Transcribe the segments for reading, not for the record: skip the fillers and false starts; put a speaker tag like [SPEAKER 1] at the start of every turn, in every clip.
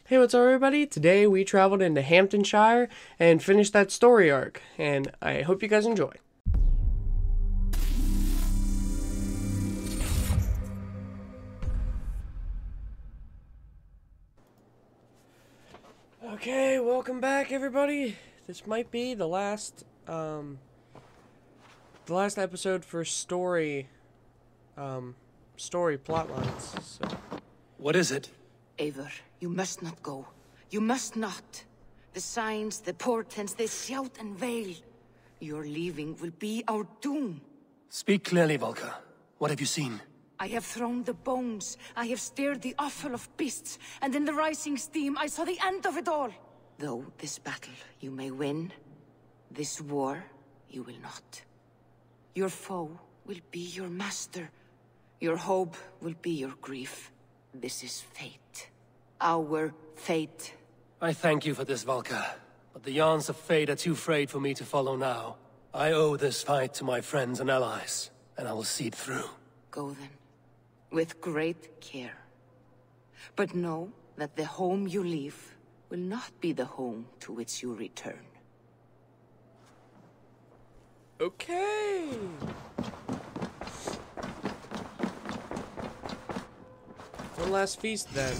[SPEAKER 1] Hey, what's up everybody? Today we traveled into Hamptonshire and finished that story arc, and I hope you guys enjoy. Okay, welcome back everybody. This might be the last episode for story plot lines. So.
[SPEAKER 2] What is it?
[SPEAKER 3] Eivor, you must not go. You must not. The signs, the portents, they shout and wail. Your leaving will be our doom.
[SPEAKER 2] Speak clearly, Valka. What have you seen?
[SPEAKER 3] I have thrown the bones. I have stirred the offal of beasts. And in the rising steam, I saw the end of it all. Though this battle you may win, this war you will not. Your foe will be your master. Your hope will be your grief. This is fate. Our fate.
[SPEAKER 2] I thank you for this, Valka. But the yarns of fate are too frayed for me to follow now. I owe this fight to my friends and allies, and I will see it through.
[SPEAKER 3] Go then, with great care. But know that the home you leave will not be the home to which you return.
[SPEAKER 1] Okay. One last feast then.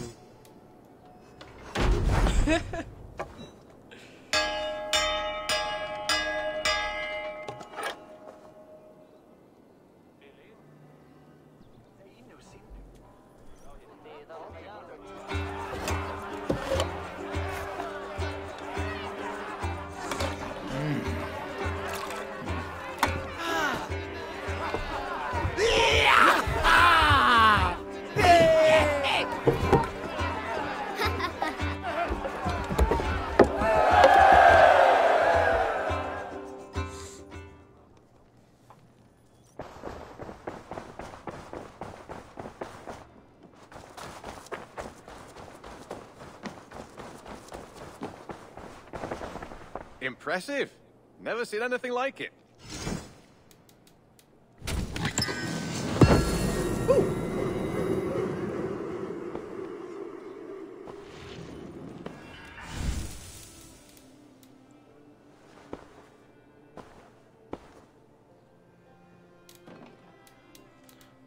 [SPEAKER 4] Impressive. Never seen anything like it.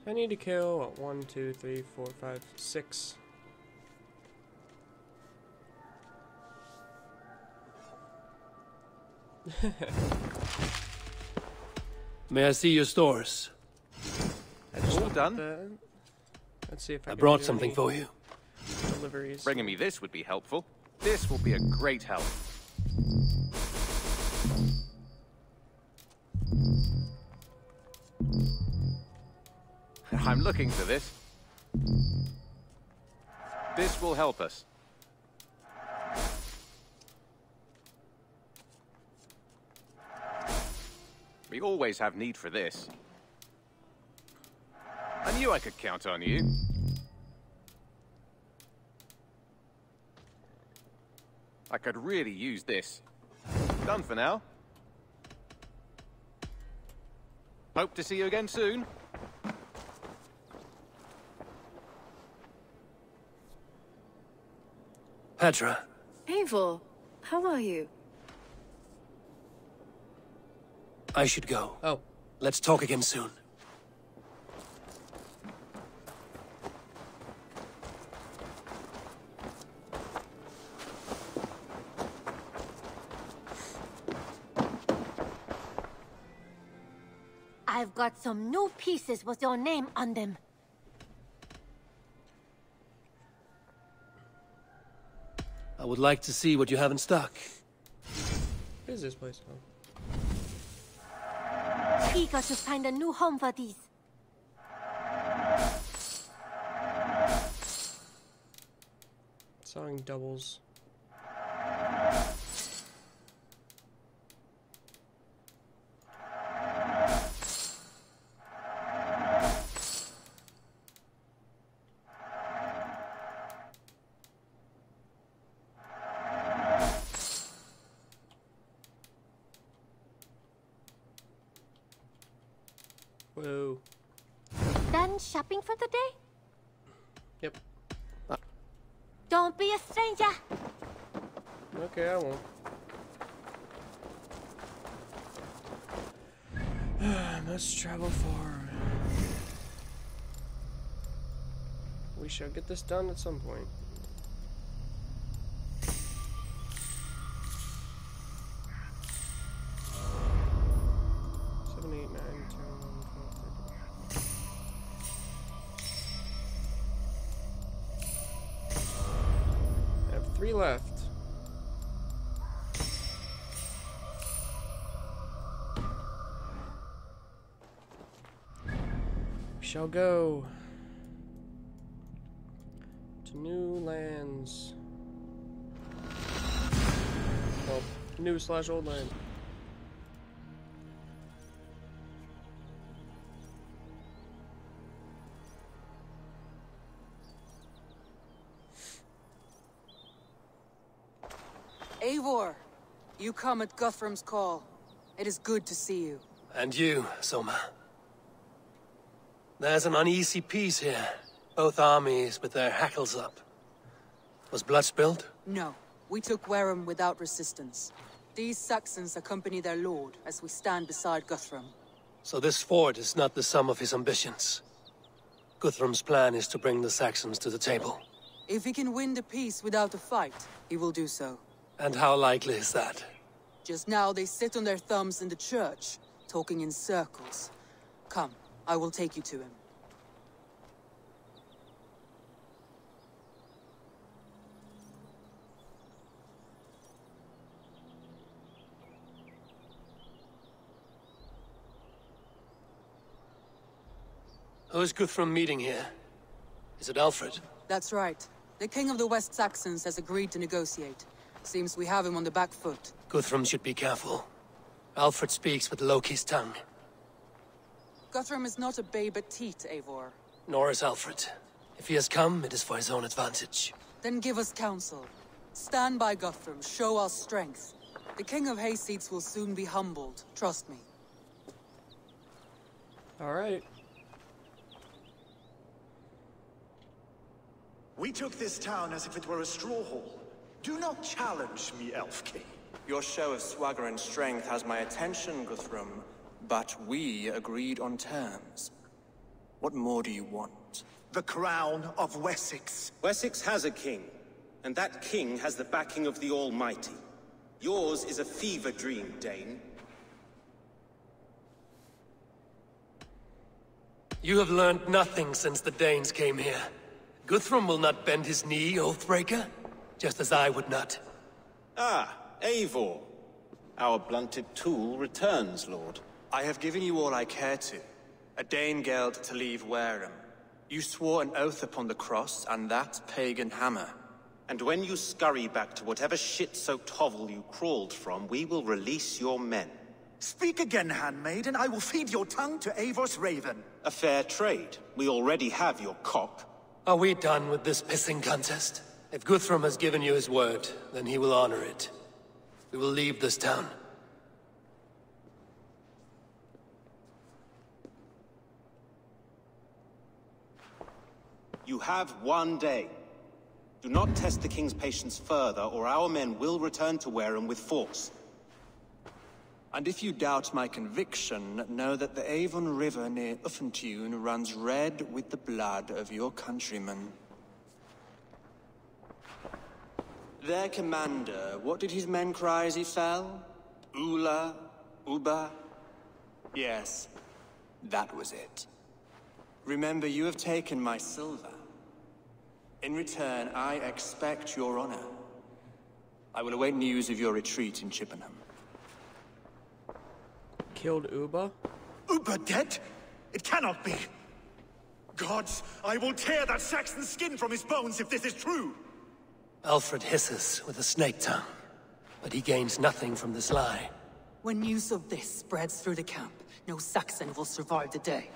[SPEAKER 1] I need to kill 1, 2, 3, 4, 5, 6.
[SPEAKER 2] May I see your stores?
[SPEAKER 4] All done.
[SPEAKER 1] Let's see if
[SPEAKER 2] I
[SPEAKER 1] can
[SPEAKER 2] brought
[SPEAKER 1] do
[SPEAKER 2] something
[SPEAKER 1] any
[SPEAKER 2] for you.
[SPEAKER 1] deliveries.
[SPEAKER 4] Bringing me this would be helpful. This will be a great help. I'm looking for this. This will help us. We always have need for this. I knew I could count on you. I could really use this. Done for now. Hope to see you again soon.
[SPEAKER 2] Petra,
[SPEAKER 5] Eivor, how are you?
[SPEAKER 2] I should go.
[SPEAKER 1] Oh.
[SPEAKER 2] Let's talk again soon.
[SPEAKER 6] I've got some new pieces with your name on them.
[SPEAKER 2] I would like to see what you have in stock.
[SPEAKER 1] What is this place called?
[SPEAKER 6] Eager to find a new home for these.
[SPEAKER 1] Sawing doubles. Whoa.
[SPEAKER 6] Done shopping for the day?
[SPEAKER 1] Yep.
[SPEAKER 6] Don't be a stranger.
[SPEAKER 1] Okay, I won't. Must travel far. We shall get this done at some point. I have 3 left. We shall go to new lands. Well, new/old land.
[SPEAKER 3] Eivor, you come at Guthrum's call. It is good to see you.
[SPEAKER 2] And you, Soma. There's an uneasy peace here. Both armies with their hackles up. Was blood spilled?
[SPEAKER 3] No, we took Wareham without resistance. These Saxons accompany their lord as we stand beside Guthrum.
[SPEAKER 2] So this fort is not the sum of his ambitions. Guthrum's plan is to bring the Saxons to the table.
[SPEAKER 3] If he can win the peace without a fight, he will do so.
[SPEAKER 2] And how likely is that?
[SPEAKER 3] Just now they sit on their thumbs in the church, talking in circles. Come, I will take you to him.
[SPEAKER 2] Who is Guthrum meeting here? Is it Alfred?
[SPEAKER 3] That's right. The king of the West Saxons has agreed to negotiate. Seems we have him on the back foot.
[SPEAKER 2] Guthrum should be careful. Alfred speaks with Loki's tongue.
[SPEAKER 3] Guthrum is not a babe at teat, Eivor.
[SPEAKER 2] Nor is Alfred. If he has come, it is for his own advantage.
[SPEAKER 3] Then give us counsel. Stand by Guthrum, show our strength. The king of Hayseeds will soon be humbled, trust me.
[SPEAKER 1] Alright.
[SPEAKER 7] We took this town as if it were a straw hall. Do not challenge me, Elf King.
[SPEAKER 8] Your show of swagger and strength has my attention, Guthrum, but we agreed on terms. What more do you want?
[SPEAKER 7] The crown of Wessex.
[SPEAKER 9] Wessex has a king, and that king has the backing of the Almighty. Yours is a fever dream, Dane.
[SPEAKER 2] You have learned nothing since the Danes came here. Guthrum will not bend his knee, Oathbreaker, just as I would not.
[SPEAKER 9] Ah, Eivor. Our blunted tool returns, Lord.
[SPEAKER 8] I have given you all I care to. A Danegeld to leave Wareham. You swore an oath upon the cross, and that pagan hammer.
[SPEAKER 9] And when you scurry back to whatever shit-soaked hovel you crawled from, we will release your men.
[SPEAKER 7] Speak again, handmaid, and I will feed your tongue to Eivor's raven.
[SPEAKER 9] A fair trade. We already have your cock.
[SPEAKER 2] Are we done with this pissing contest? If Guthrum has given you his word, then he will honor it. We will leave this town.
[SPEAKER 9] You have one day. Do not test the king's patience further, or our men will return to Wareham with force.
[SPEAKER 8] And if you doubt my conviction, know that the Avon River near Uffentune runs red with the blood of your countrymen. Their commander, what did his men cry as he fell? Ula? Uba? Yes, that was it. Remember, you have taken my silver. In return, I expect your honor. I will await news of your retreat in Chippenham.
[SPEAKER 1] Killed Uba?
[SPEAKER 7] Uber dead? It cannot be. Gods, I will tear that Saxon's skin from his bones if this is true.
[SPEAKER 2] Alfred hisses with a snake tongue, but he gains nothing from this lie.
[SPEAKER 3] When news of this spreads through the camp, no Saxon will survive the day.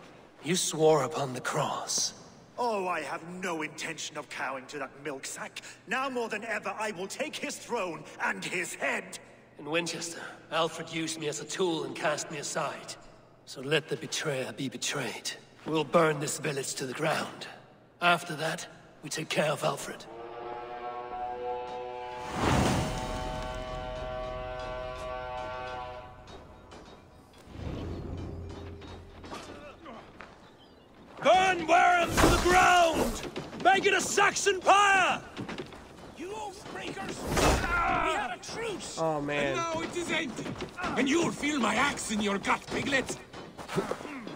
[SPEAKER 2] You swore upon the cross.
[SPEAKER 7] Oh, I have no intention of cowing to that milk sack. Now more than ever, I will take his throne and his head.
[SPEAKER 2] In Winchester, Alfred used me as a tool and cast me aside. So let the betrayer be betrayed. We'll burn this village to the ground. After that, we take care of Alfred. taken a Saxon pyre! You oath-breakers! We had a truce!
[SPEAKER 1] Oh, man.
[SPEAKER 10] And now it is empty. And you'll feel my axe in your gut, piglet.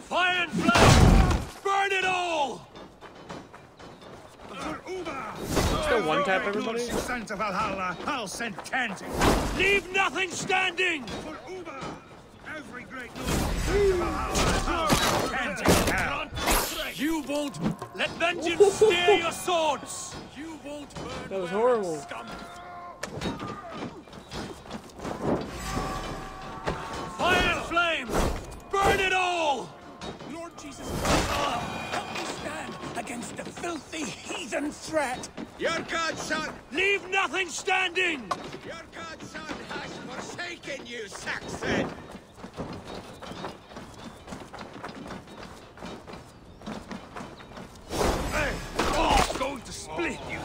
[SPEAKER 2] Fire and flame! Burn it all!
[SPEAKER 1] Still one tap everybody?
[SPEAKER 7] Sent to Valhalla, I'll send 10 to
[SPEAKER 2] Leave nothing standing!
[SPEAKER 7] For Uber! Every great lord sent to Valhalla, I'll send 10 to hell!
[SPEAKER 2] You won't let vengeance steer your swords! You won't burn.
[SPEAKER 1] That was horrible.
[SPEAKER 2] Scum. Fire and flame! Burn it all!
[SPEAKER 10] Lord Jesus, help me stand against the filthy heathen threat.
[SPEAKER 9] Your godson!
[SPEAKER 2] Leave nothing standing!
[SPEAKER 9] Your godson has forsaken you, Saxon!
[SPEAKER 2] Hey! Oh, going to split you!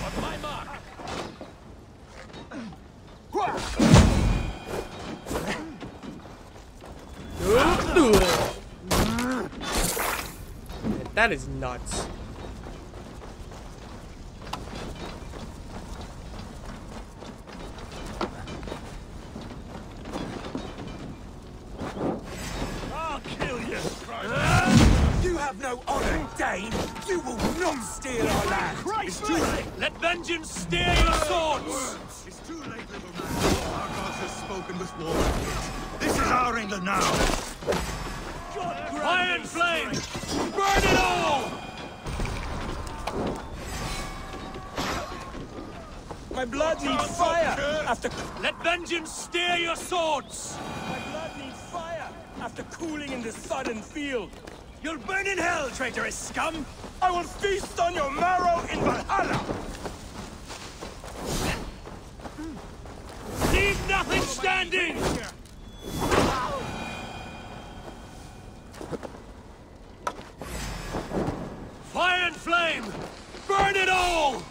[SPEAKER 2] On my mark!
[SPEAKER 1] That is nuts.
[SPEAKER 2] I'll kill you!
[SPEAKER 10] You have no honor, Dane. You will not steal our land.
[SPEAKER 2] It's too late! Let vengeance steer your swords!
[SPEAKER 7] It's too late, little man. Our gods have spoken with war. This is our England now.
[SPEAKER 2] Fire and flame! Burn it all!
[SPEAKER 10] My blood needs fire after...
[SPEAKER 2] Let vengeance steer your swords!
[SPEAKER 10] My blood needs fire after cooling in the sodden field.
[SPEAKER 2] You'll burn in hell, traitorous scum!
[SPEAKER 10] I will feast on your marrow in Valhalla.
[SPEAKER 2] Leave nothing standing! Fire and flame! Burn it all!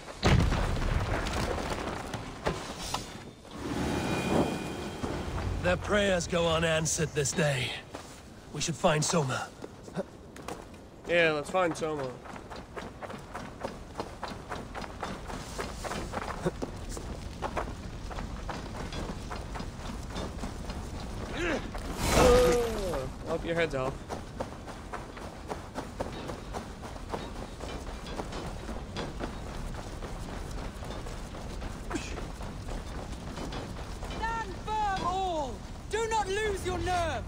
[SPEAKER 2] Their prayers go unanswered this day. We should find Soma.
[SPEAKER 1] Yeah, let's find Soma. Oh, your head's off.
[SPEAKER 11] Stand firm, all! Do not lose your nerve!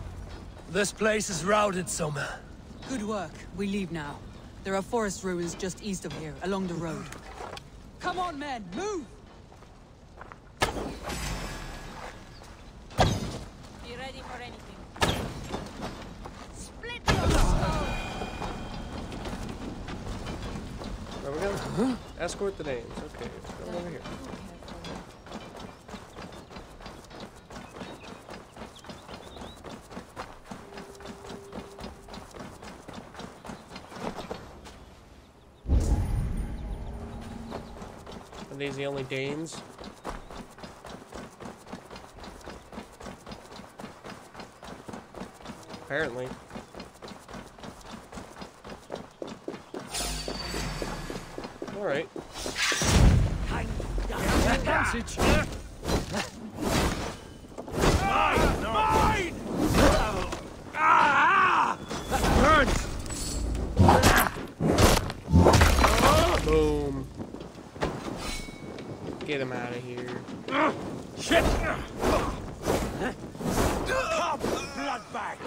[SPEAKER 2] This place is routed, Soma.
[SPEAKER 11] Good work. We leave now. There are forest ruins just east of here, along the road. Come on, men! Move!
[SPEAKER 6] Be ready for anything.
[SPEAKER 3] Split your skull!
[SPEAKER 1] Where we go? Escort the names. Okay, let's go over here. Are these the only Danes? Apparently. Alright.
[SPEAKER 2] Passage. Mine! Ah! Hurts!
[SPEAKER 1] Boom. Get him out of here.
[SPEAKER 2] Shit! Blood bag!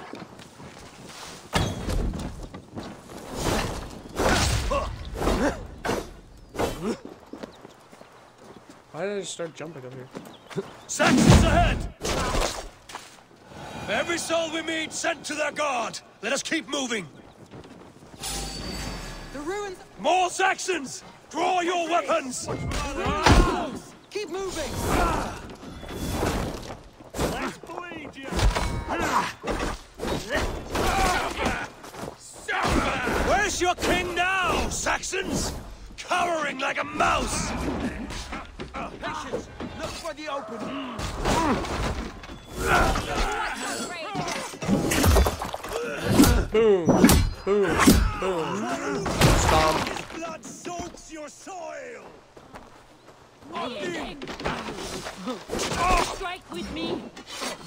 [SPEAKER 1] Why did I just start jumping up here?
[SPEAKER 2] Saxons ahead! Every soul we meet sent to their god. Let us keep moving.
[SPEAKER 11] The ruins...
[SPEAKER 2] More Saxons! Draw your weapons!
[SPEAKER 11] Keep moving!
[SPEAKER 2] Let's bleed you! Where's your king now, Saxons? Cowering like a mouse!
[SPEAKER 10] Patience! Look for the opening!
[SPEAKER 1] Boom. Boom. Boom. Stomp.
[SPEAKER 7] His blood soaks your soil!
[SPEAKER 6] Strike with me!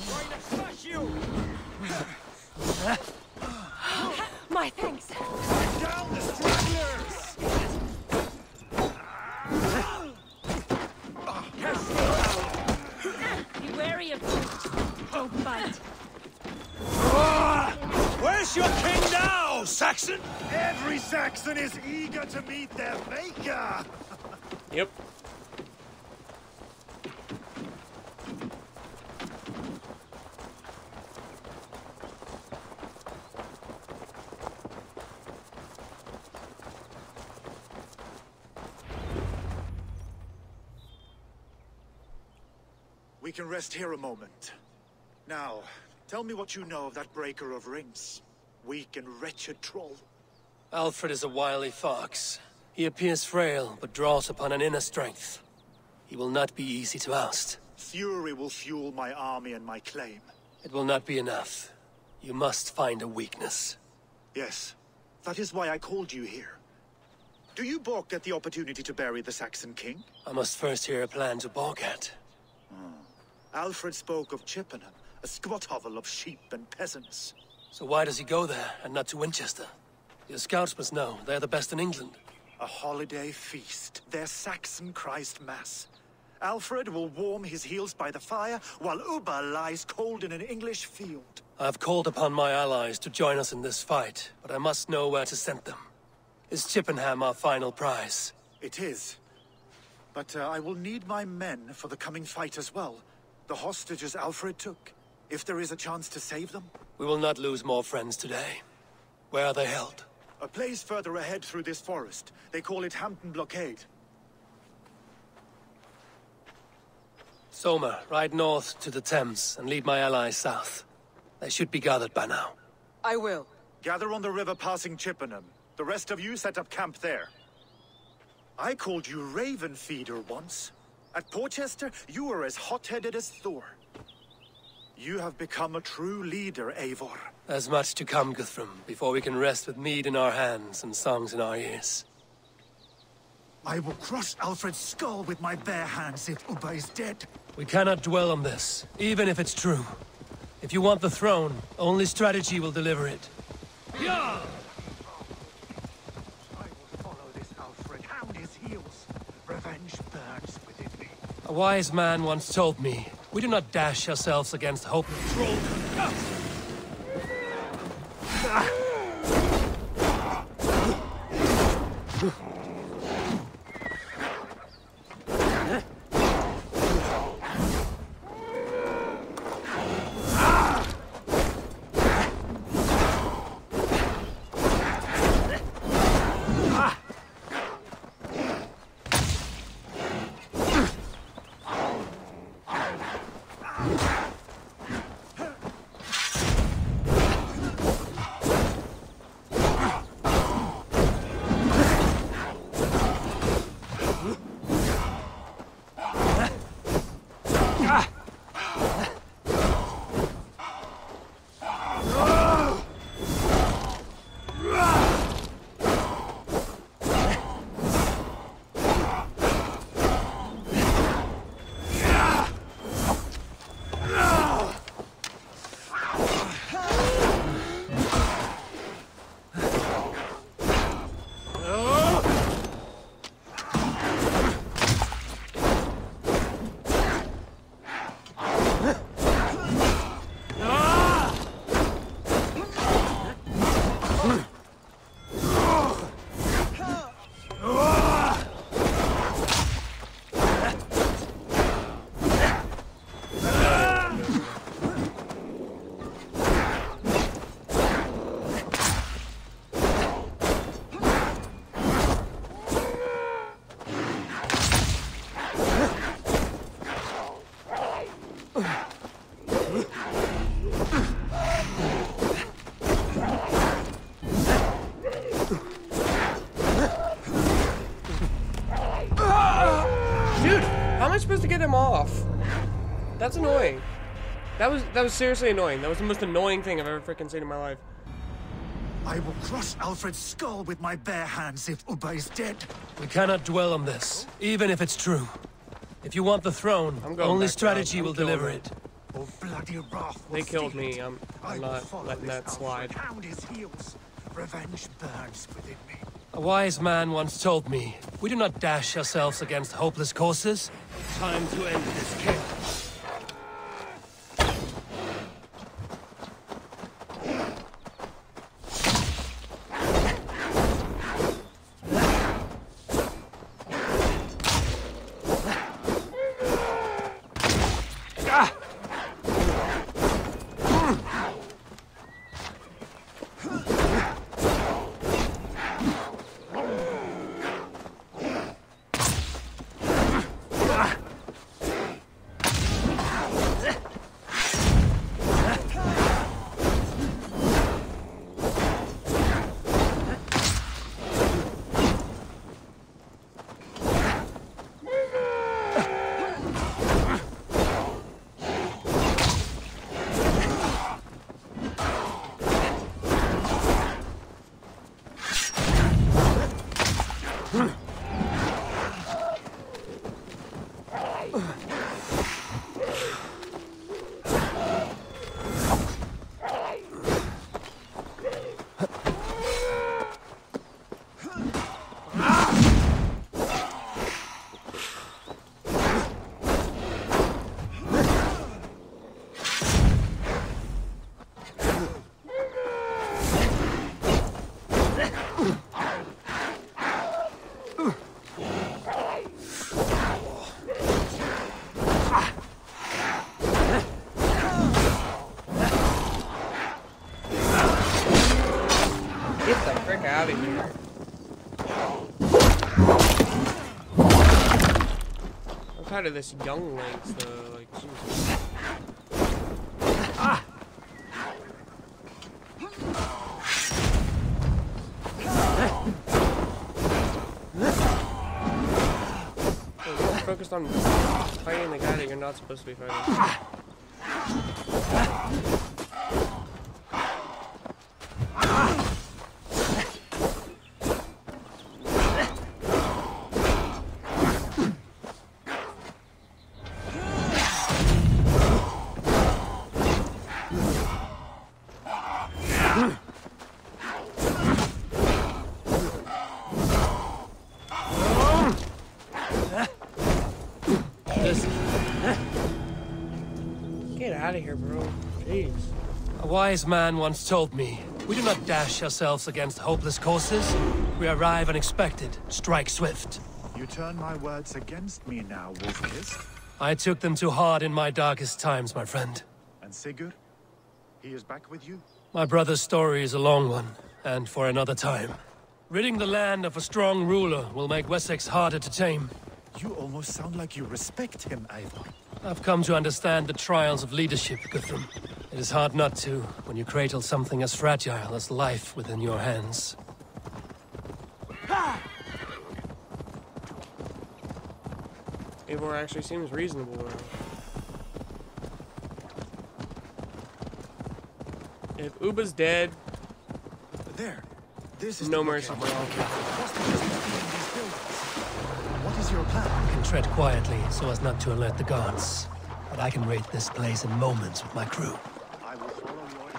[SPEAKER 10] Trying to crush you!
[SPEAKER 6] My thanks!
[SPEAKER 7] Down the stragglers!
[SPEAKER 6] Be wary of me. Don't bite.
[SPEAKER 7] Where's your king now, Saxon? Every Saxon is eager to meet their maker!
[SPEAKER 1] Yep.
[SPEAKER 7] We can rest here a moment. Now, tell me what you know of that breaker of rings. Weak and wretched troll.
[SPEAKER 2] Alfred is a wily fox. He appears frail, but draws upon an inner strength. He will not be easy to oust.
[SPEAKER 7] Fury will fuel my army and my claim.
[SPEAKER 2] It will not be enough. You must find a weakness.
[SPEAKER 7] Yes, that is why I called you here. Do you balk at the opportunity to bury the Saxon king?
[SPEAKER 2] I must first hear a plan to balk at.
[SPEAKER 7] Alfred spoke of Chippenham, a squat hovel of sheep and peasants.
[SPEAKER 2] So why does he go there, and not to Winchester? Your scouts must know, they're the best in England.
[SPEAKER 7] A holiday feast, their Saxon Christ Mass. Alfred will warm his heels by the fire, while Ubba lies cold in an English field.
[SPEAKER 2] I have called upon my allies to join us in this fight, but I must know where to send them. Is Chippenham our final prize?
[SPEAKER 7] It is. But I will need my men for the coming fight as well. The hostages Alfred took. If there is a chance to save them.
[SPEAKER 2] We will not lose more friends today. Where are they held?
[SPEAKER 7] A place further ahead through this forest. They call it Hampton Blockade.
[SPEAKER 2] Somer, ride north to the Thames and lead my allies south. They should be gathered by now.
[SPEAKER 11] I will.
[SPEAKER 7] Gather on the river passing Chippenham. The rest of you set up camp there. I called you Raven Feeder once. At Porchester, you were as hot-headed as Thor. You have become a true leader, Eivor.
[SPEAKER 2] There's much to come, Guthrum, before we can rest with mead in our hands and songs in our ears.
[SPEAKER 7] I will crush Alfred's skull with my bare hands if Ubba is dead.
[SPEAKER 2] We cannot dwell on this, even if it's true. If you want the throne, only strategy will deliver it.
[SPEAKER 7] Yeah! I will follow this Alfred, hound his heels. Revenge burns within me.
[SPEAKER 2] A wise man once told me, we do not dash ourselves against hopeless trolls.
[SPEAKER 1] Supposed to get him off. That's annoying. That was seriously annoying. That was the most annoying thing I've ever freaking seen in my life.
[SPEAKER 7] I will crush Alfred's skull with my bare hands if Ubba is dead.
[SPEAKER 2] We cannot dwell on this, even if it's true. If you want the throne, only strategy will deliver it.
[SPEAKER 7] Oh, bloody wrath
[SPEAKER 1] They killed me. I'm not letting that slide.
[SPEAKER 7] Hound his heels. Revenge burns within me.
[SPEAKER 2] A wise man once told me, we do not dash ourselves against hopeless causes. Time to end this chaos.
[SPEAKER 1] Out of here. I'm tired of this young legs though, like Jesus. Ah! You're focused on fighting the guy that you're not supposed to be fighting. Get out of here, bro. Jeez.
[SPEAKER 2] A wise man once told me, we do not dash ourselves against hopeless causes. We arrive unexpected, strike swift.
[SPEAKER 7] You turn my words against me now, Wolfkiss.
[SPEAKER 2] I took them too hard in my darkest times, my friend.
[SPEAKER 7] And Sigurd? He is back with you?
[SPEAKER 2] My brother's story is a long one, and for another time. Ridding the land of a strong ruler will make Wessex harder to tame.
[SPEAKER 7] You almost sound like you respect him, Eivor.
[SPEAKER 2] I've come to understand the trials of leadership, Guthrum. It is hard not to, when you cradle something as fragile as life within your hands.
[SPEAKER 1] Eivor actually seems reasonable now. If Ubba's dead,
[SPEAKER 7] there. This is
[SPEAKER 1] no mercy for all.
[SPEAKER 7] What is your plan?
[SPEAKER 2] I can tread quietly so as not to alert the guards. But I can raid this place in moments with my crew.
[SPEAKER 7] I will follow your...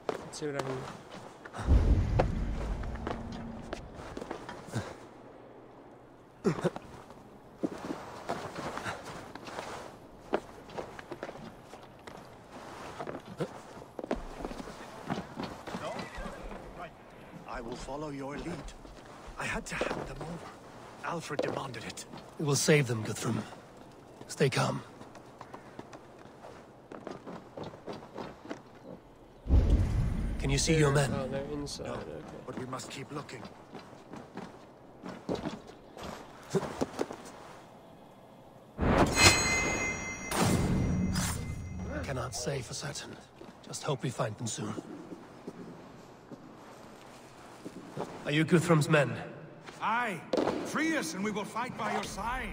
[SPEAKER 1] Let's see what I can...
[SPEAKER 7] I will follow your lead. I had to hand them over. Alfred demanded it.
[SPEAKER 2] We will save them, Guthrum. Stay calm. Can you see your men?
[SPEAKER 1] Oh, they're inside.
[SPEAKER 7] No,
[SPEAKER 1] Okay.
[SPEAKER 7] but we must keep looking.
[SPEAKER 2] cannot say for certain. Just hope we find them soon. Are you Guthrum's men?
[SPEAKER 10] Aye. Free us and we will fight by your side.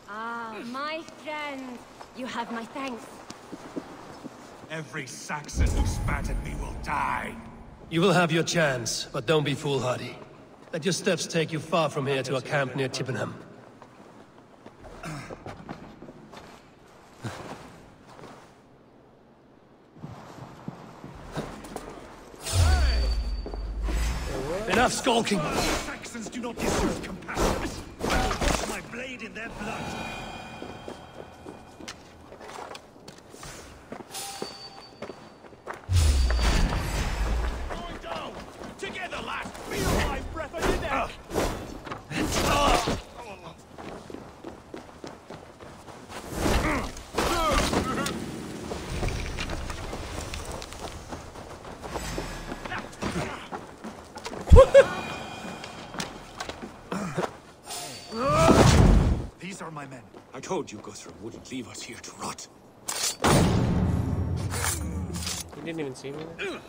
[SPEAKER 6] Ah, my friend. You have my thanks.
[SPEAKER 10] Every Saxon who spat at me will die.
[SPEAKER 2] You will have your chance, but don't be foolhardy. Let your steps take you far from here to a camp near Chippenham. Enough skulking!
[SPEAKER 7] Saxons do not deserve compassion. I will wash my blade in their blood.
[SPEAKER 10] Going down! Together, lad! Feel my breath on your neck!
[SPEAKER 7] These are my men.
[SPEAKER 10] I told you Guthrum wouldn't leave us here to rot.
[SPEAKER 1] He didn't even see me there.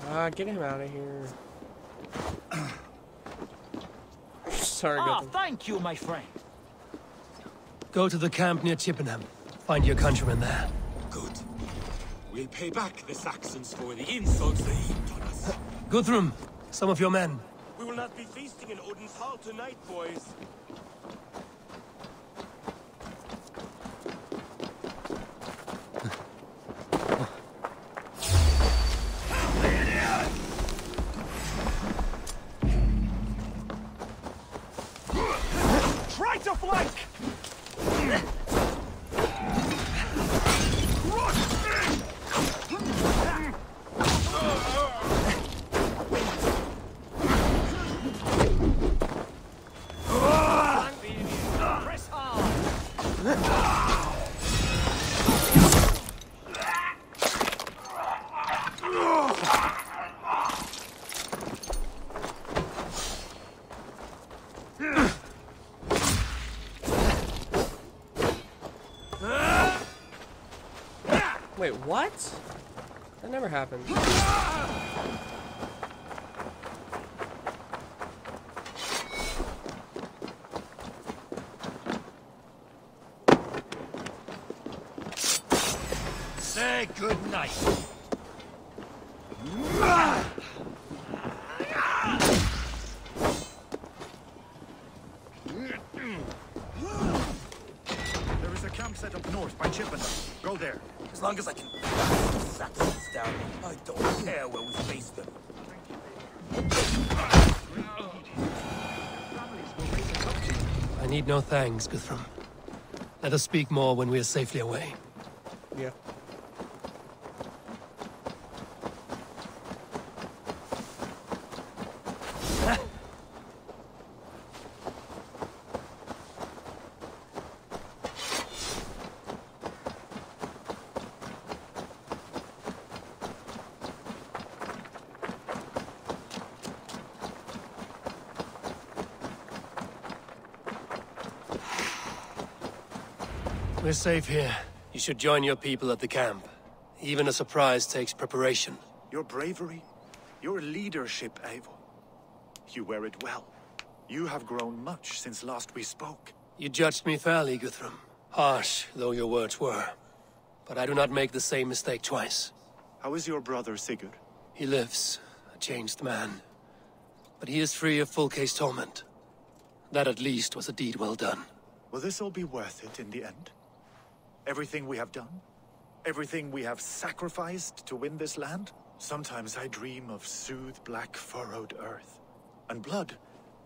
[SPEAKER 1] Ah, get him out of here. Sorry, Guthrum.
[SPEAKER 10] Thank you, my friend.
[SPEAKER 2] Go to the camp near Chippenham. Find your countrymen there.
[SPEAKER 10] Good. We'll pay back the Saxons for the insults they heaped on us.
[SPEAKER 2] Guthrum, some of your men.
[SPEAKER 10] We will not be feasting in Odin's hall tonight, boys. Try to flank! Press hard!
[SPEAKER 1] Wait, what? That never happened.
[SPEAKER 10] Say good night.
[SPEAKER 7] There is a camp set up north by Chippenham. Go there.
[SPEAKER 10] As long as I can back the Saxons down, I don't care where we face them.
[SPEAKER 2] I need no thanks, Guthrum. Let us speak more when we are safely away.
[SPEAKER 1] Yeah.
[SPEAKER 2] We're safe here. You should join your people at the camp. Even a surprise takes preparation.
[SPEAKER 7] Your bravery, your leadership, Eivor. You wear it well. You have grown much since last we spoke.
[SPEAKER 2] You judged me fairly, Guthrum. Harsh though your words were. But I do not make the same mistake twice.
[SPEAKER 7] How is your brother, Sigurd?
[SPEAKER 2] He lives, a changed man. But he is free of full case torment. That at least was a deed well done.
[SPEAKER 7] Will this all be worth it in the end? Everything we have done? Everything we have sacrificed to win this land? Sometimes I dream of soothed black furrowed earth, and blood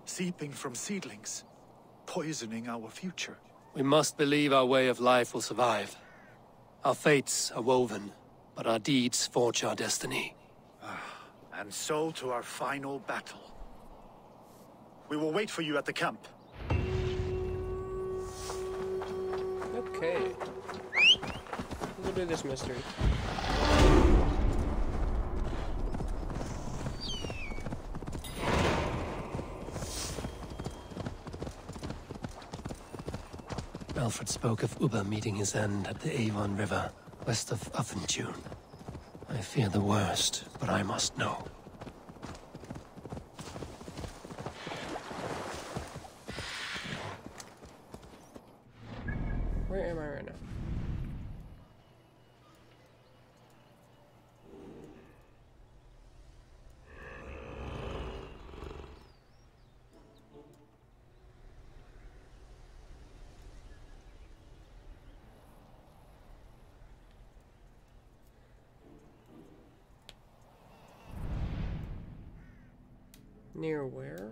[SPEAKER 7] seeping from seedlings, poisoning our future.
[SPEAKER 2] We must believe our way of life will survive. Our fates are woven, but our deeds forge our destiny.
[SPEAKER 7] And so to our final battle. We will wait for you at the camp.
[SPEAKER 1] Okay. We'll do this mystery.
[SPEAKER 2] Alfred spoke of Uba meeting his end at the Avon River, west of Uffentune. I fear the worst, but I must know.
[SPEAKER 1] Where am I right now? Near where?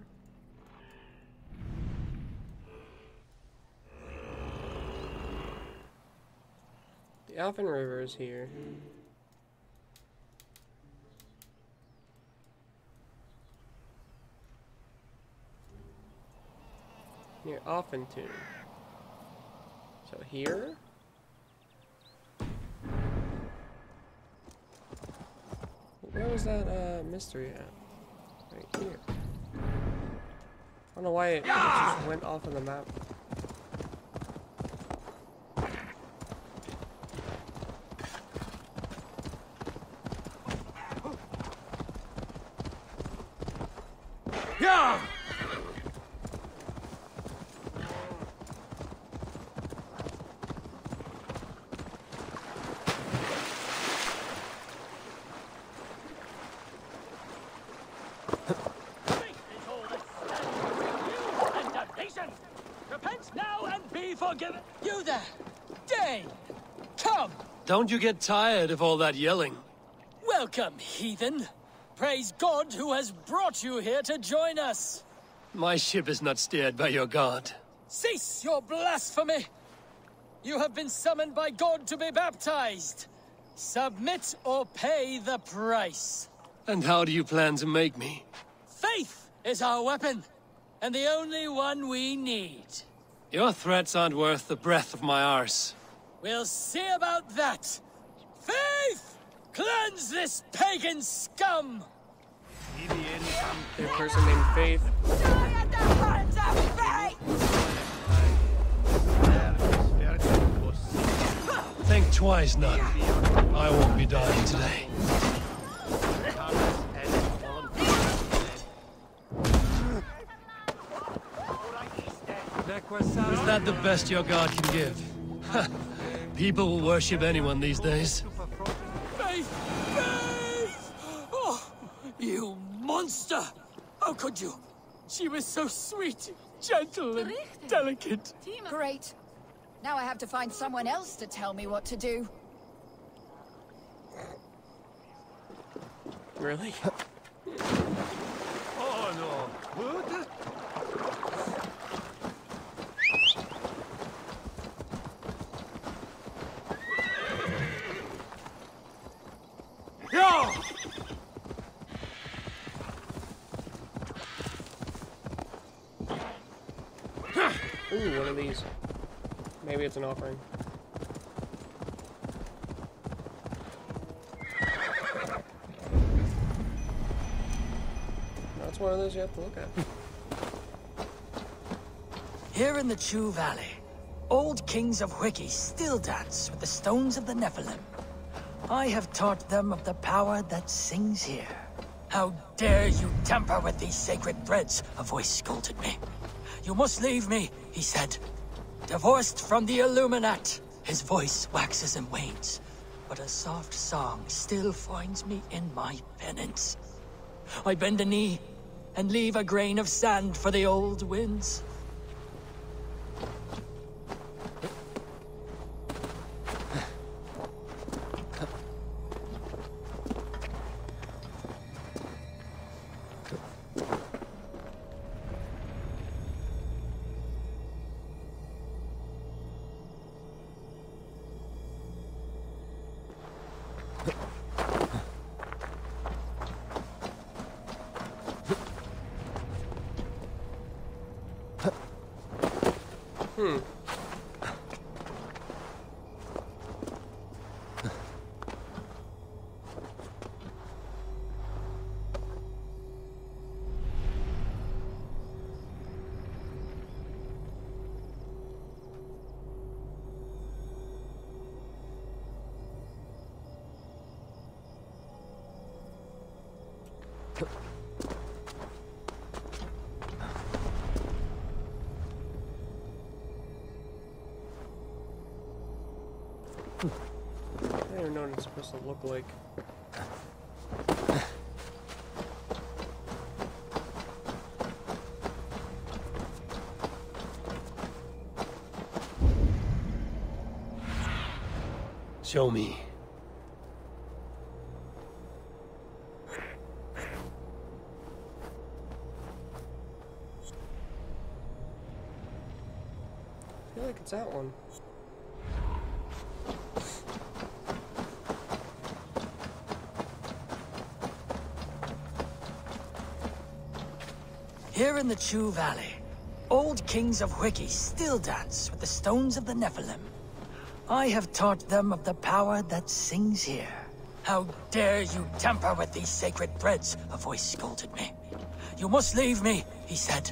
[SPEAKER 1] The Alphen River is here. Near Offentune. So here? Where was that mystery at? Right here. I don't know why it just went off of the map.
[SPEAKER 10] Yeah! Repent now and be forgiven. You there, Dane, come.
[SPEAKER 2] Don't you get tired of all that yelling?
[SPEAKER 10] Welcome, heathen. Praise God who has brought you here to join us.
[SPEAKER 2] My ship is not steered by your god.
[SPEAKER 10] Cease your blasphemy. You have been summoned by God to be baptized. Submit or pay the price.
[SPEAKER 2] And how do you plan to make me?
[SPEAKER 10] Faith is our weapon, and the only one we need.
[SPEAKER 2] Your threats aren't worth the breath of my arse.
[SPEAKER 10] We'll see about that. Faith! Cleanse this pagan scum!
[SPEAKER 1] A person named Faith.
[SPEAKER 3] Die at the hands of Faith!
[SPEAKER 2] Think twice, Nut. I won't be dying today. Is that the best your god can give? People will worship anyone these days.
[SPEAKER 10] Faith! Faith! Oh, you monster! How could you? She was so sweet, gentle, and delicate.
[SPEAKER 3] Great. Now I have to find someone else to tell me what to do.
[SPEAKER 1] Really?
[SPEAKER 4] Oh no. What?
[SPEAKER 10] Yeah!
[SPEAKER 1] Ooh, one of these. Maybe it's an offering. That's one of those you have to look at.
[SPEAKER 10] Here in the Chew Valley, old kings of Wiki still dance with the stones of the Nephilim. I have taught them of the power that sings here. How dare you tamper with these sacred threads? A voice scolded me. You must leave me, he said. Divorced from the Illuminat. His voice waxes and wanes, but a soft song still finds me in my penance. I bend a knee and leave a grain of sand for the old winds.
[SPEAKER 1] I don't even know what it's supposed to look like.
[SPEAKER 2] Show me.
[SPEAKER 1] I feel like it's that one.
[SPEAKER 10] Here in the Chew Valley, old kings of Wiki still dance with the stones of the Nephilim. I have taught them of the power that sings here. How dare you tamper with these sacred threads? A voice scolded me. You must leave me, he said.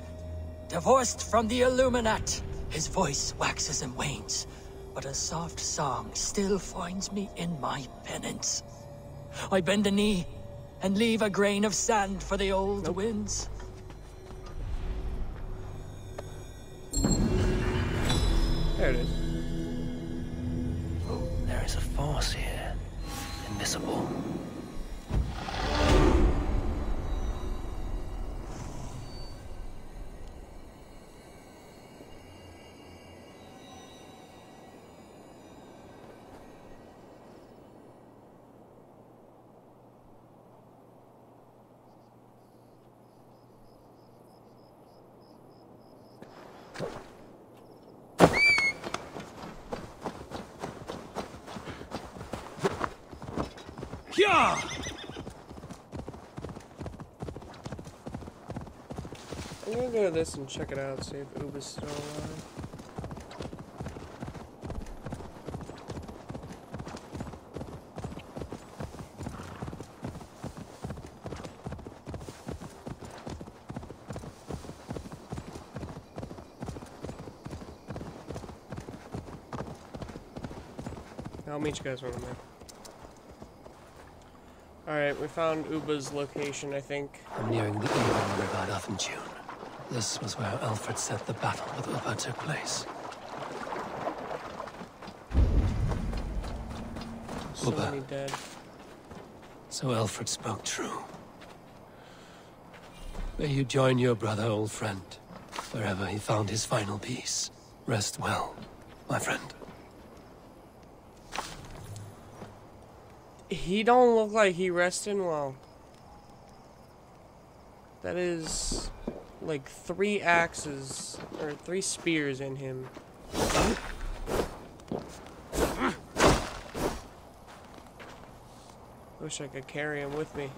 [SPEAKER 10] Divorced from the Illuminat. His voice waxes and wanes, but a soft song still finds me in my penance. I bend a knee and leave a grain of sand for the old winds.
[SPEAKER 1] There it is.
[SPEAKER 2] Oh, there is a force here. Invisible.
[SPEAKER 1] Yeah! I'm gonna go to this and check it out, see if Uba's still alive. I'll meet you guys when I'm there. Alright, we found Uba's location, I think.
[SPEAKER 2] I'm nearing the Eivor River at June. This was where Alfred said the battle with Uba took place.
[SPEAKER 1] So many dead.
[SPEAKER 2] So Alfred spoke true. May you join your brother, old friend, wherever he found his final peace. Rest well, my friend.
[SPEAKER 1] He don't look like he resting well. That is like 3 axes or 3 spears in him. Wish I could carry him with me.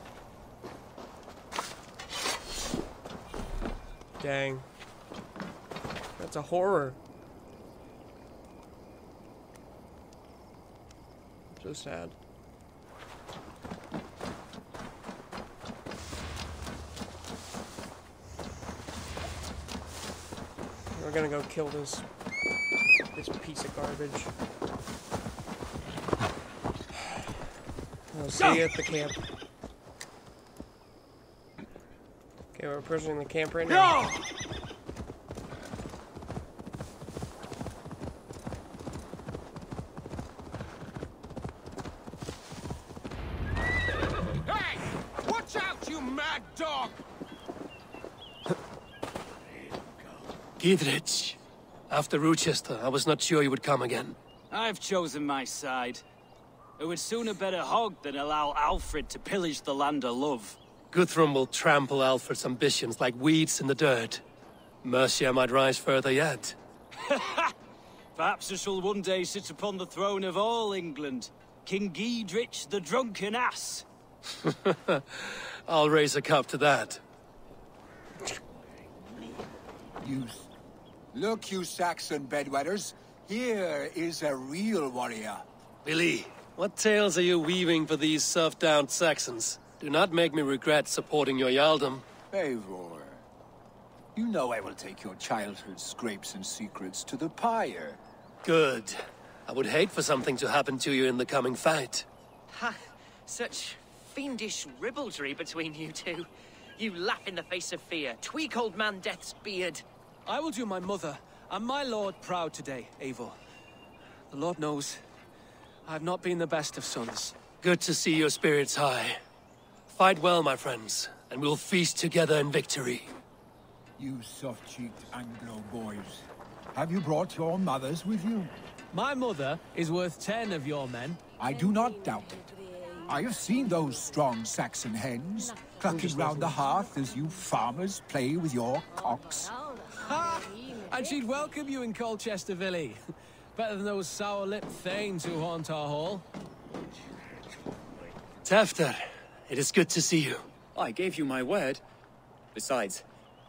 [SPEAKER 1] Dang. That's a horror. So sad. We're gonna go kill this piece of garbage. I'll see you at the camp. Okay, we're approaching the camp right now.
[SPEAKER 12] Hey! Watch out, you mad dog!
[SPEAKER 2] Gidrich, after Rochester, I was not sure you would come again.
[SPEAKER 13] I've chosen my side. It would sooner bet a hog than allow Alfred to pillage the land of love.
[SPEAKER 2] Guthrum will trample Alfred's ambitions like weeds in the dirt. Mercia might rise further yet.
[SPEAKER 13] Perhaps I shall one day sit upon the throne of all England. King Gidrich the drunken ass.
[SPEAKER 2] I'll raise a cup to that.
[SPEAKER 14] Look, you Saxon bedwetters. Here is a real warrior.
[SPEAKER 2] Billy, what tales are you weaving for these serf-down Saxons? Do not make me regret supporting your Jarldom.
[SPEAKER 14] Eivor, you know I will take your childhood scrapes and secrets to the pyre.
[SPEAKER 2] Good. I would hate for something to happen to you in the coming fight.
[SPEAKER 15] Ha! Such fiendish ribaldry between you two. You laugh in the face of fear. Tweak old man Death's beard.
[SPEAKER 16] I will do my mother and my lord proud today, Eivor. The Lord knows,
[SPEAKER 2] I've not been the best of sons. Good to see your spirits high. Fight well, my friends, and we'll feast together in victory.
[SPEAKER 14] You soft-cheeked Anglo boys. Have you brought your mothers with you?
[SPEAKER 16] My mother is worth 10 of your men.
[SPEAKER 14] I do not doubt it. I have seen those strong Saxon hens clucking round the hearth as you farmers play with your cocks.
[SPEAKER 16] Ha! And she'd welcome you in Colchester Villey. Better than those sour-lipped thanes who haunt our hall.
[SPEAKER 2] Tefter, it is good to see you.
[SPEAKER 17] I gave you my word. Besides,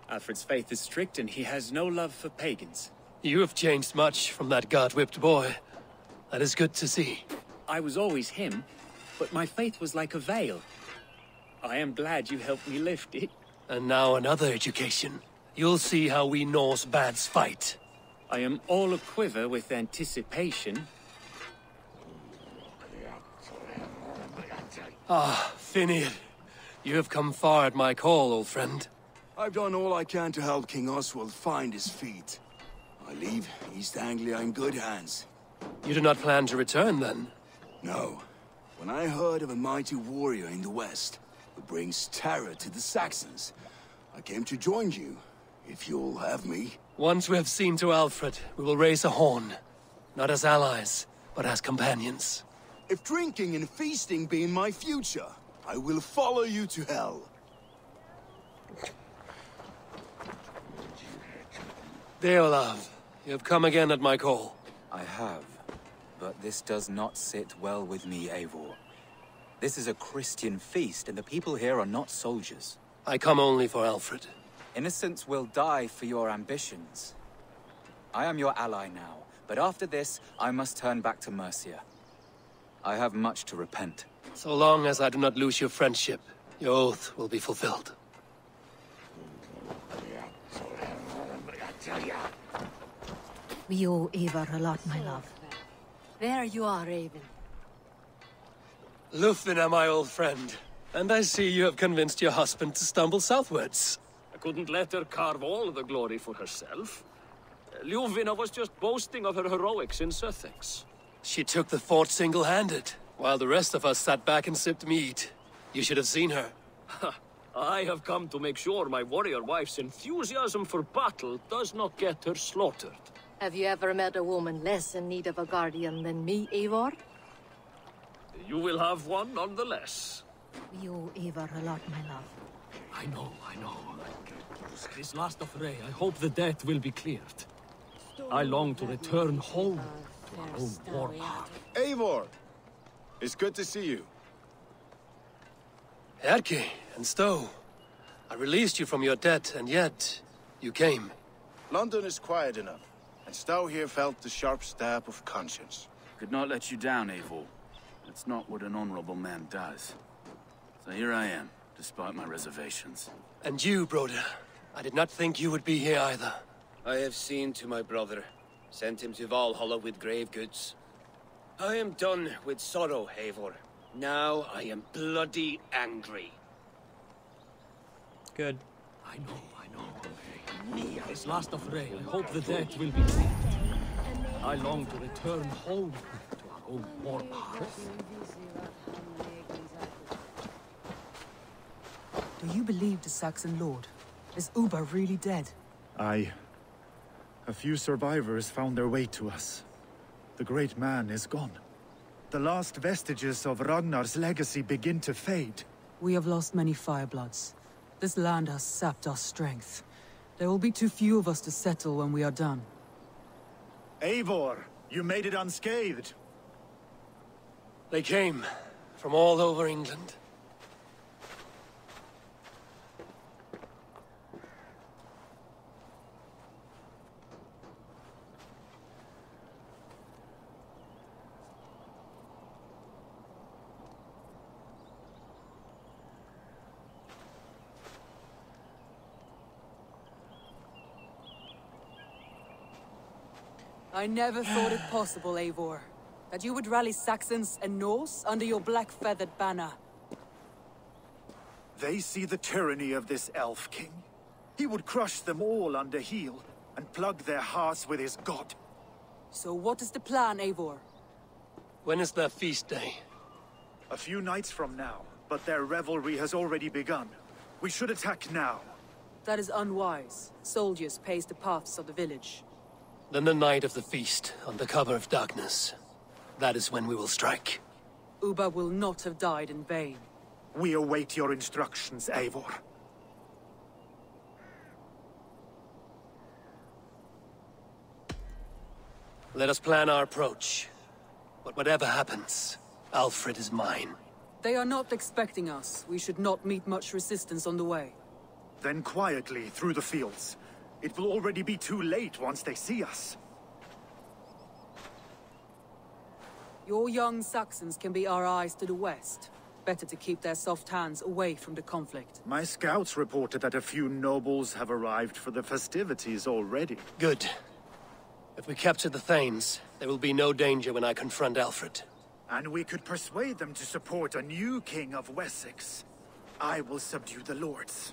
[SPEAKER 17] Alfred's faith is strict and he has no love for pagans.
[SPEAKER 2] You have changed much from that god-whipped boy. That is good to see.
[SPEAKER 17] I was always him, but my faith was like a veil. I am glad you helped me lift it.
[SPEAKER 2] And now another education. You'll see how we Norse bads fight.
[SPEAKER 17] I am all aquiver with anticipation.
[SPEAKER 2] Ah, Finneir. You have come far at my call, old friend.
[SPEAKER 18] I've done all I can to help King Oswald find his feet. I leave East Anglia in good hands.
[SPEAKER 2] You do not plan to return, then?
[SPEAKER 18] No. When I heard of a mighty warrior in the west who brings terror to the Saxons, I came to join you, if you'll have me.
[SPEAKER 2] Once we have seen to Alfred, we will raise a horn. Not as allies, but as companions.
[SPEAKER 18] If drinking and feasting be in my future, I will follow you to hell.
[SPEAKER 2] Deolav, you have come again at my call.
[SPEAKER 19] I have, but this does not sit well with me, Eivor. This is a Christian feast, and the people here are not soldiers.
[SPEAKER 2] I come only for Alfred.
[SPEAKER 19] Innocents will die for your ambitions. I am your ally now, but after this, I must turn back to Mercia. I have much to repent.
[SPEAKER 2] So long as I do not lose your friendship, your oath will be fulfilled.
[SPEAKER 6] We owe Eivor a lot, my love. There you are, Raven.
[SPEAKER 2] Lufina, my old friend. And I see you have convinced your husband to stumble southwards.
[SPEAKER 13] I couldn't let her carve all the glory for herself. Ljuvina was just boasting of her heroics in Sussex.
[SPEAKER 2] She took the fort single-handed, while the rest of us sat back and sipped mead. You should have seen her.
[SPEAKER 13] I have come to make sure my warrior wife's enthusiasm for battle does not get her slaughtered.
[SPEAKER 6] Have you ever met a woman less in need of a guardian than me, Eivor?
[SPEAKER 13] You will have one nonetheless.
[SPEAKER 6] We owe Eivor a lot, my love.
[SPEAKER 13] I know. This last affray, I hope the debt will be cleared. I long to return home to our own war path.
[SPEAKER 7] Eivor! It's good to see you.
[SPEAKER 2] Erki and Stowe. I released you from your debt, and yet you came.
[SPEAKER 7] London is quiet enough, and Stowe here felt the sharp stab of conscience.
[SPEAKER 20] Could not let you down, Eivor. It's not what an honorable man does. So here I am, despite my reservations.
[SPEAKER 2] And you, Broder. I did not think you would be here either.
[SPEAKER 21] I have seen to my brother. Sent him to Valhalla with grave goods. I am done with sorrow, Eivor. Now I am bloody angry.
[SPEAKER 1] Good.
[SPEAKER 13] I know. This last affray, I hope the debt will be cleared. I long to return home to our own war path.
[SPEAKER 11] Do you believe the Saxon lord? Is Uba really dead?
[SPEAKER 7] Aye. A few survivors found their way to us. The great man is gone. The last vestiges of Ragnar's legacy begin to fade.
[SPEAKER 11] We have lost many firebloods. This land has sapped our strength. There will be too few of us to settle when we are done.
[SPEAKER 7] Eivor, you made it unscathed.
[SPEAKER 2] They came from all over England.
[SPEAKER 11] I never thought it possible, Eivor, that you would rally Saxons and Norse under your black-feathered banner.
[SPEAKER 7] They see the tyranny of this elf king. He would crush them all under heel and plug their hearts with his god.
[SPEAKER 11] So what is the plan, Eivor?
[SPEAKER 2] When is their feast day?
[SPEAKER 7] A few nights from now, but their revelry has already begun. We should attack now.
[SPEAKER 11] That is unwise. Soldiers pace the paths of the village.
[SPEAKER 2] Then the night of the feast, under cover of darkness. That is when we will strike.
[SPEAKER 11] Uba will not have died in vain.
[SPEAKER 7] We await your instructions, Eivor.
[SPEAKER 2] Let us plan our approach. But whatever happens, Alfred is mine.
[SPEAKER 11] They are not expecting us. We should not meet much resistance on the way.
[SPEAKER 7] Then quietly through the fields. It will already be too late once they see us.
[SPEAKER 11] Your young Saxons can be our eyes to the west. Better to keep their soft hands away from the conflict.
[SPEAKER 7] My scouts reported that a few nobles have arrived for the festivities already.
[SPEAKER 2] Good. If we capture the Thanes, there will be no danger when I confront Alfred.
[SPEAKER 7] And we could persuade them to support a new king of Wessex. I will subdue the lords.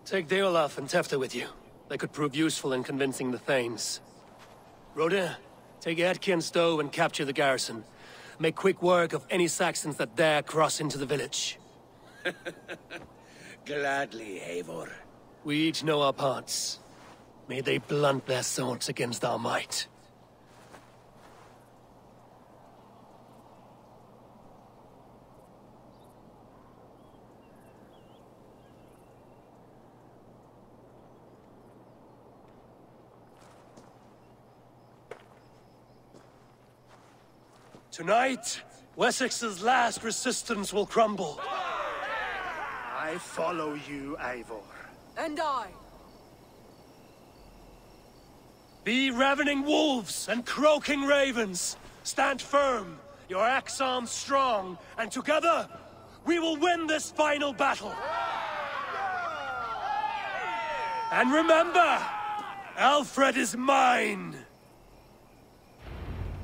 [SPEAKER 2] Take Deolaf and Tefta with you. They could prove useful in convincing the Thanes. Rhoda, take Edki and Stowe and capture the garrison. Make quick work of any Saxons that dare cross into the village.
[SPEAKER 21] Gladly, Eivor.
[SPEAKER 2] We each know our parts. May they blunt their swords against our might. Tonight, Wessex's last resistance will crumble.
[SPEAKER 7] I follow you, Eivor.
[SPEAKER 11] And I.
[SPEAKER 2] Be ravening wolves and croaking ravens. Stand firm, your axe arms strong, and together, we will win this final battle. And remember, Alfred is mine.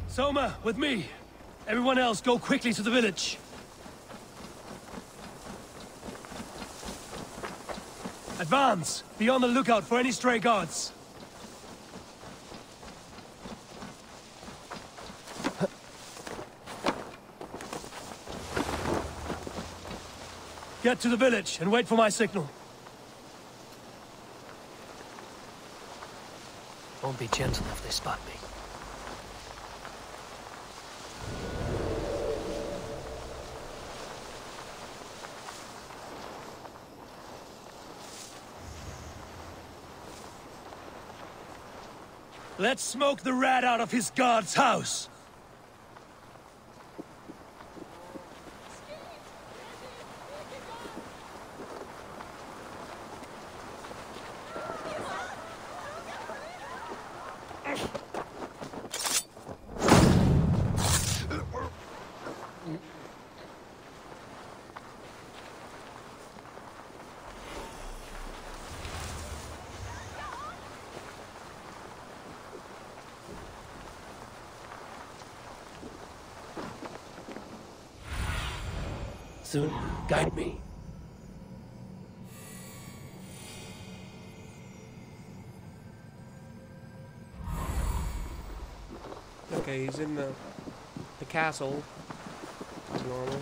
[SPEAKER 2] Soma, with me. Everyone else, go quickly to the village. Advance! Be on the lookout for any stray guards. Get to the village and wait for my signal.
[SPEAKER 16] Won't be gentle if they spot me.
[SPEAKER 2] Let's smoke the rat out of his guard's house! Soon, guide me.
[SPEAKER 1] Okay, he's in the castle. As normal.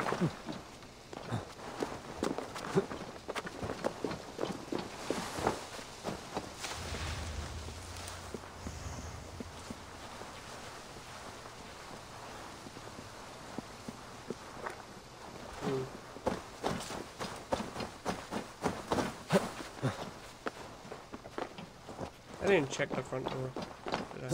[SPEAKER 1] I didn't check the front door. Did I?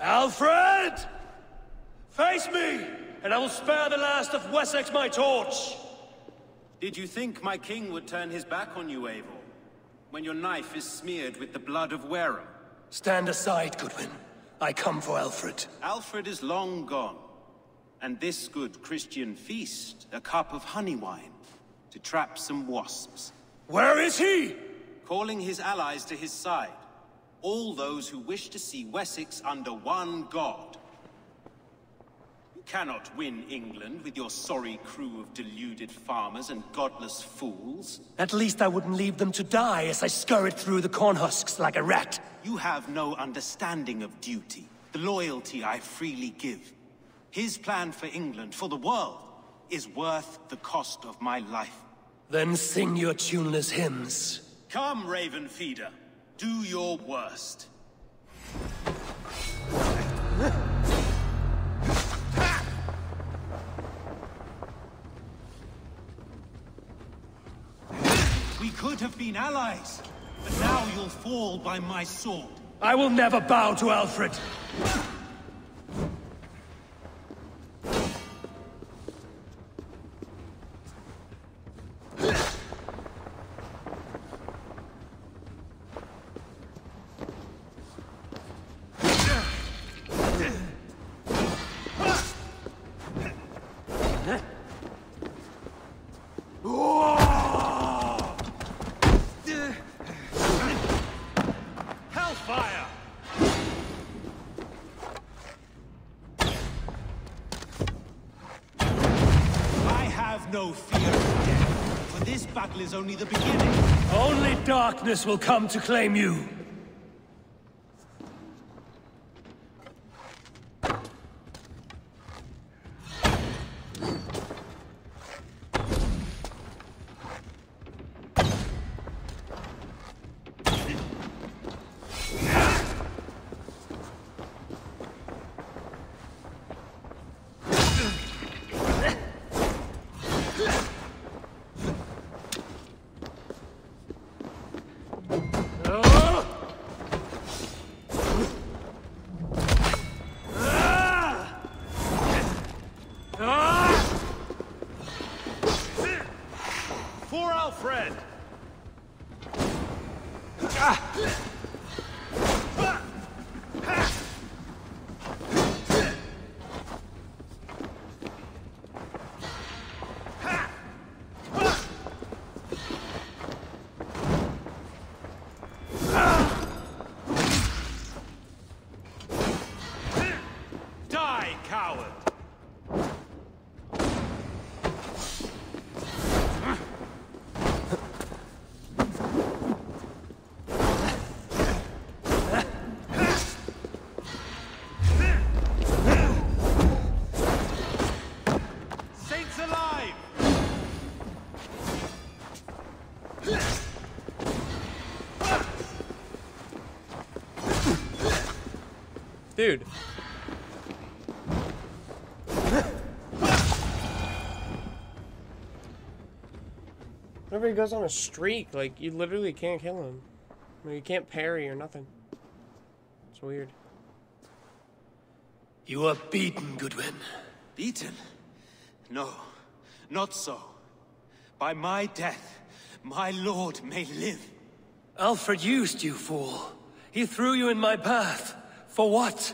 [SPEAKER 2] Alfred! Face me, and I will spare the last of Wessex my torch!
[SPEAKER 9] Did you think my king would turn his back on you, Eivor? When your knife is smeared with the blood of Wareham?
[SPEAKER 2] Stand aside, Goodwin. I come for Alfred.
[SPEAKER 9] Alfred is long gone. And this good Christian feast, a cup of honey wine, to trap some wasps.
[SPEAKER 2] Where is he?
[SPEAKER 9] calling his allies to his side. All those who wish to see Wessex under one god. You cannot win England with your sorry crew of deluded farmers and godless fools.
[SPEAKER 2] At least I wouldn't leave them to die as I scurried through the corn husks like a rat.
[SPEAKER 9] You have no understanding of duty, the loyalty I freely give. His plan for England, for the world, is worth the cost of my life.
[SPEAKER 2] Then sing your tuneless hymns.
[SPEAKER 9] Come, Raven Feeder. Do your worst. We could have been allies, but now you'll fall by my sword.
[SPEAKER 2] I will never bow to Alfred.
[SPEAKER 9] Hellfire! I have no fear of death, for this battle is only the beginning.
[SPEAKER 2] Only darkness will come to claim you.
[SPEAKER 9] For Alfred! Die, coward! Saints alive!
[SPEAKER 1] Dude. Whenever he goes on a streak, like, you literally can't kill him. I mean, you can't parry or nothing. It's weird.
[SPEAKER 2] You are beaten, Goodwin.
[SPEAKER 9] Beaten? No, not so. By my death, my lord may live.
[SPEAKER 2] Alfred used you, fool. He threw you in my path. For what?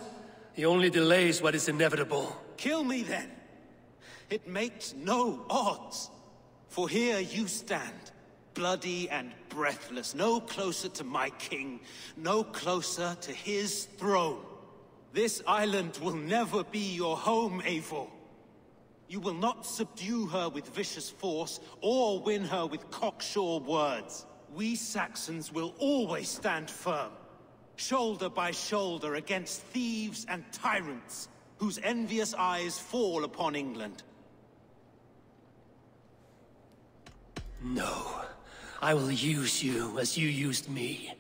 [SPEAKER 2] He only delays what is inevitable.
[SPEAKER 9] Kill me then. It makes no odds. For here you stand, bloody and breathless, no closer to my king, no closer to his throne. This island will never be your home, Eivor. You will not subdue her with vicious force, or win her with cocksure words. We Saxons will always stand firm, shoulder by shoulder against thieves and tyrants, whose envious eyes fall upon England.
[SPEAKER 2] No. I will use you as you used me.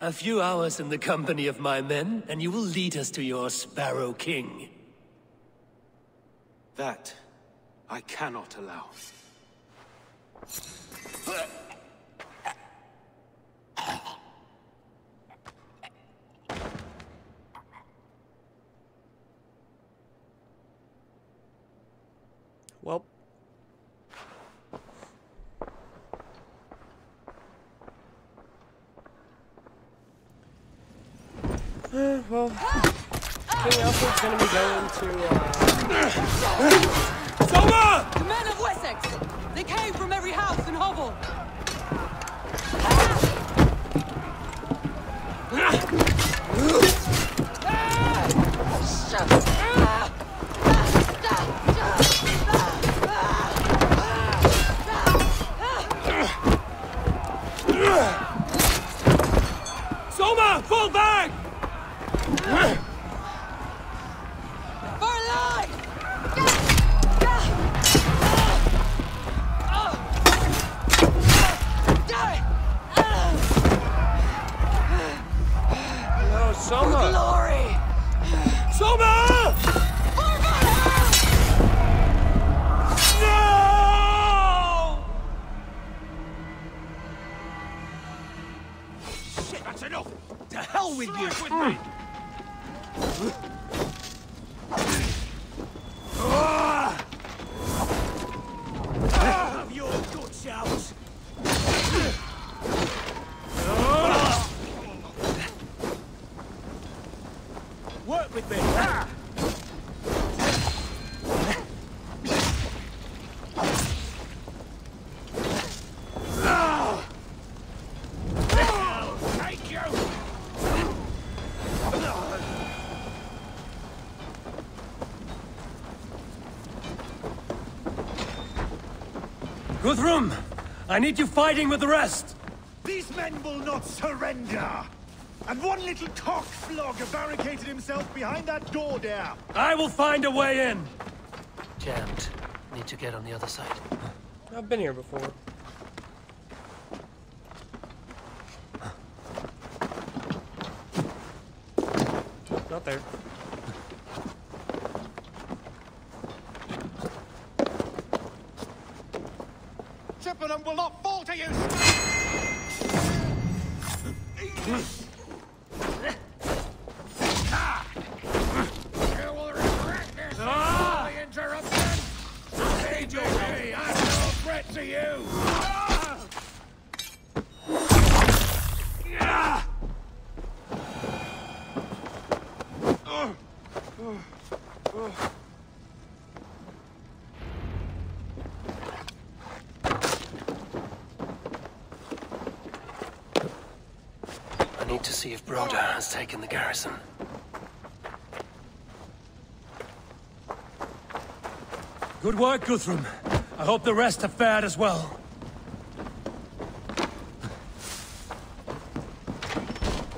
[SPEAKER 2] A few hours in the company of my men, and you will lead us to your Sparrow King.
[SPEAKER 9] That I cannot allow.
[SPEAKER 1] Well. Well, King Alfred's gonna be going to,
[SPEAKER 11] Soma! The men of Wessex! They came from every house and hovel!
[SPEAKER 2] Fall back!
[SPEAKER 11] For life!
[SPEAKER 1] No, Soma!
[SPEAKER 11] For glory!
[SPEAKER 2] Soma! No!
[SPEAKER 12] Shit, that's enough!
[SPEAKER 2] To hell with you!
[SPEAKER 12] With me!
[SPEAKER 2] Have your guts out! Work with me!
[SPEAKER 12] Take you!
[SPEAKER 2] Guthrum! I need you fighting with the rest!
[SPEAKER 7] These men will not surrender! And one little cockflogger barricaded himself behind that door there!
[SPEAKER 2] I will find a way in!
[SPEAKER 5] Jammed. Need to get on the other side.
[SPEAKER 1] I've been here before. Not there.
[SPEAKER 12] Chippenham will not fall to you! You will regret this! The interruption! Hey, Joey, I'm no threat to you!
[SPEAKER 5] I need to see if Broda has taken the garrison.
[SPEAKER 2] Good work, Guthrum. I hope the rest have fared as well.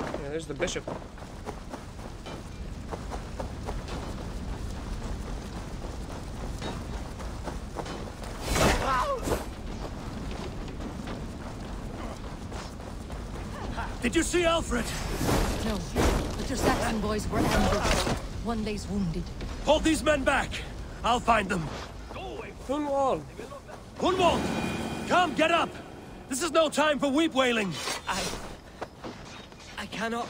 [SPEAKER 1] Yeah, there's the bishop.
[SPEAKER 2] Did you see Alfred?
[SPEAKER 6] No, but your Saxon boys were ambushed. One lays wounded.
[SPEAKER 2] Hold these men back. I'll find them.
[SPEAKER 1] Hunwald!
[SPEAKER 2] Hunwald! Come, get up! This is no time for weep wailing.
[SPEAKER 15] I cannot.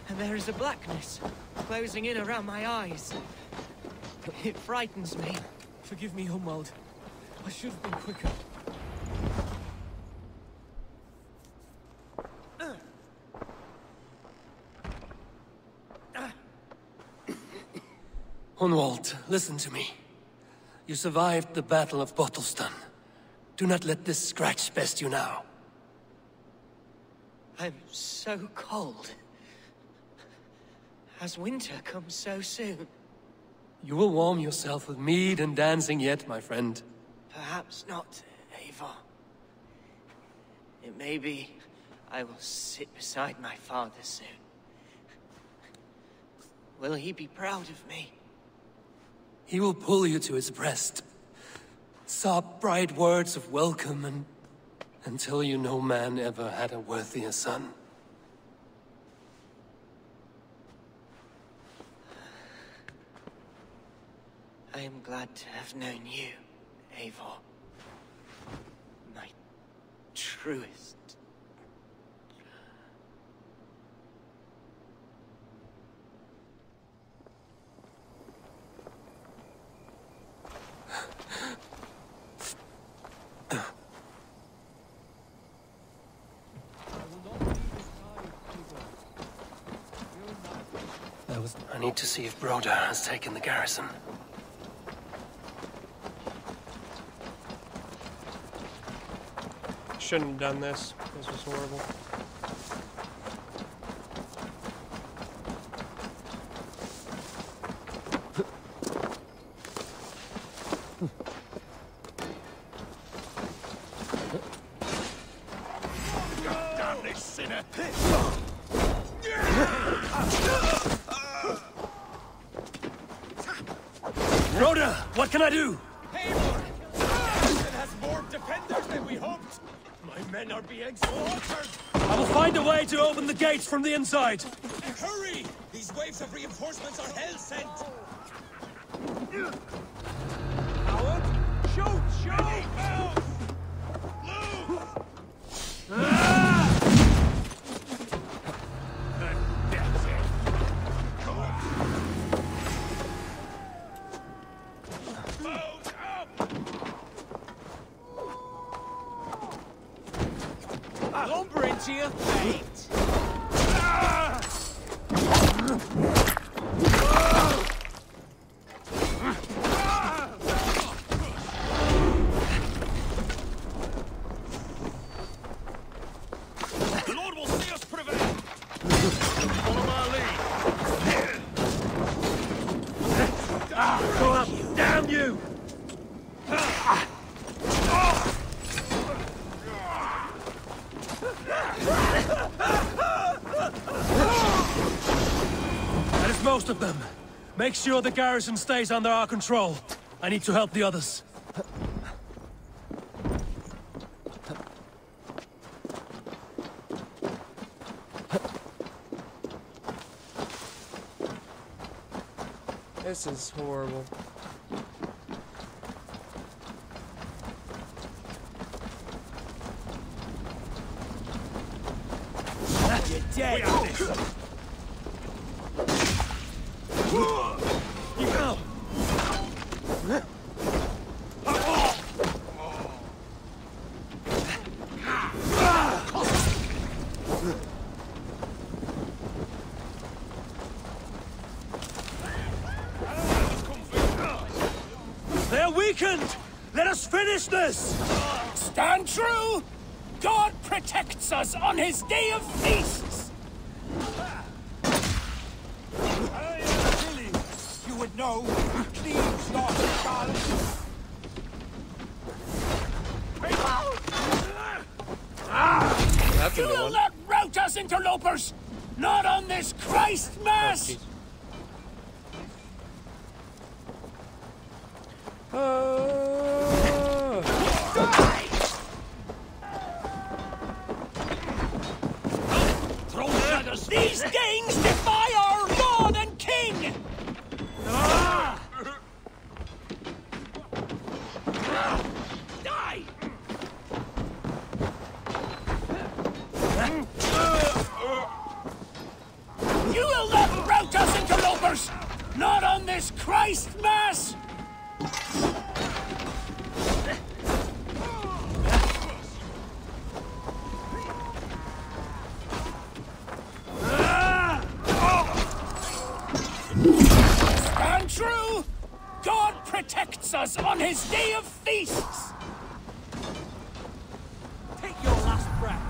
[SPEAKER 15] And there is a blackness closing in around my eyes. It frightens me.
[SPEAKER 16] Forgive me, Hunwald. I should have been quicker.
[SPEAKER 2] Hunwald, listen to me. You survived the Battle of Bottleston. Do not let this scratch best you now.
[SPEAKER 15] I'm so cold. Has winter come so soon?
[SPEAKER 2] You will warm yourself with mead and dancing yet, my friend.
[SPEAKER 15] Perhaps not, Eivor. It may be I will sit beside my father soon. Will he be proud of me?
[SPEAKER 2] He will pull you to his breast, sob bright words of welcome, and tell you no man ever had a worthier son.
[SPEAKER 15] I am glad to have known you, Eivor. My truest.
[SPEAKER 5] I need to see if Broda has taken the garrison.
[SPEAKER 1] Shouldn't have done this. This was horrible.
[SPEAKER 12] Damn this sinner!
[SPEAKER 2] Rhoda, what can I do?
[SPEAKER 12] Eivor! It has more defenders than we hoped! My men are being slaughtered!
[SPEAKER 2] I will find a way to open the gates from the inside.
[SPEAKER 12] Hurry! These waves of reinforcements are hell-sent! Howard! Shoot! Shoot! Move!
[SPEAKER 15] Lumber into your fate!
[SPEAKER 12] The Lord will see us prevail! Follow my lead!
[SPEAKER 2] Go up! Damn you! That is most of them. Make sure the garrison stays under our control. I need to help the others.
[SPEAKER 1] This is horrible.
[SPEAKER 12] You're dead!
[SPEAKER 2] You go! They're weakened! Let us finish this!
[SPEAKER 10] Stand true! God protects us on his day of feasts!
[SPEAKER 14] You would know, please, your scarlet.
[SPEAKER 1] That's a
[SPEAKER 10] You
[SPEAKER 1] good
[SPEAKER 10] will
[SPEAKER 1] one.
[SPEAKER 10] not rout us, interlopers! Not on this Christ Mass! These Danes defy our lord and king!
[SPEAKER 12] Die!
[SPEAKER 10] You will not rout us, interlopers! Not on this Christ Mass! Stand true! God protects us on his day of feasts!
[SPEAKER 12] Take your last breath!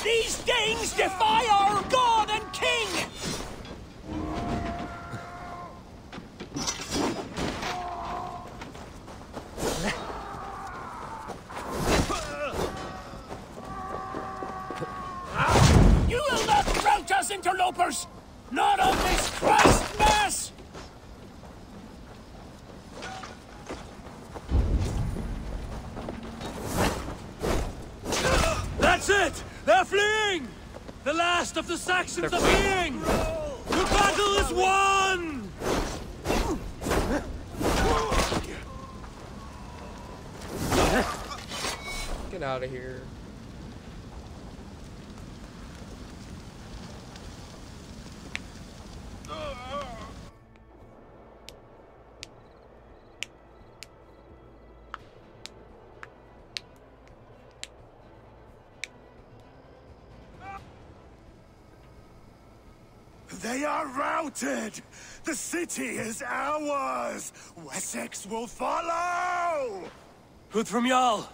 [SPEAKER 10] These Danes defy our God and King! You will not rout us, interlopers! Not on this Christ Mass!
[SPEAKER 2] That's it! They're fleeing! The last of the Saxons are fleeing! The battle is won!
[SPEAKER 1] Get out of here.
[SPEAKER 7] They are routed! The city is ours! Wessex will follow!
[SPEAKER 2] Good from Jarl.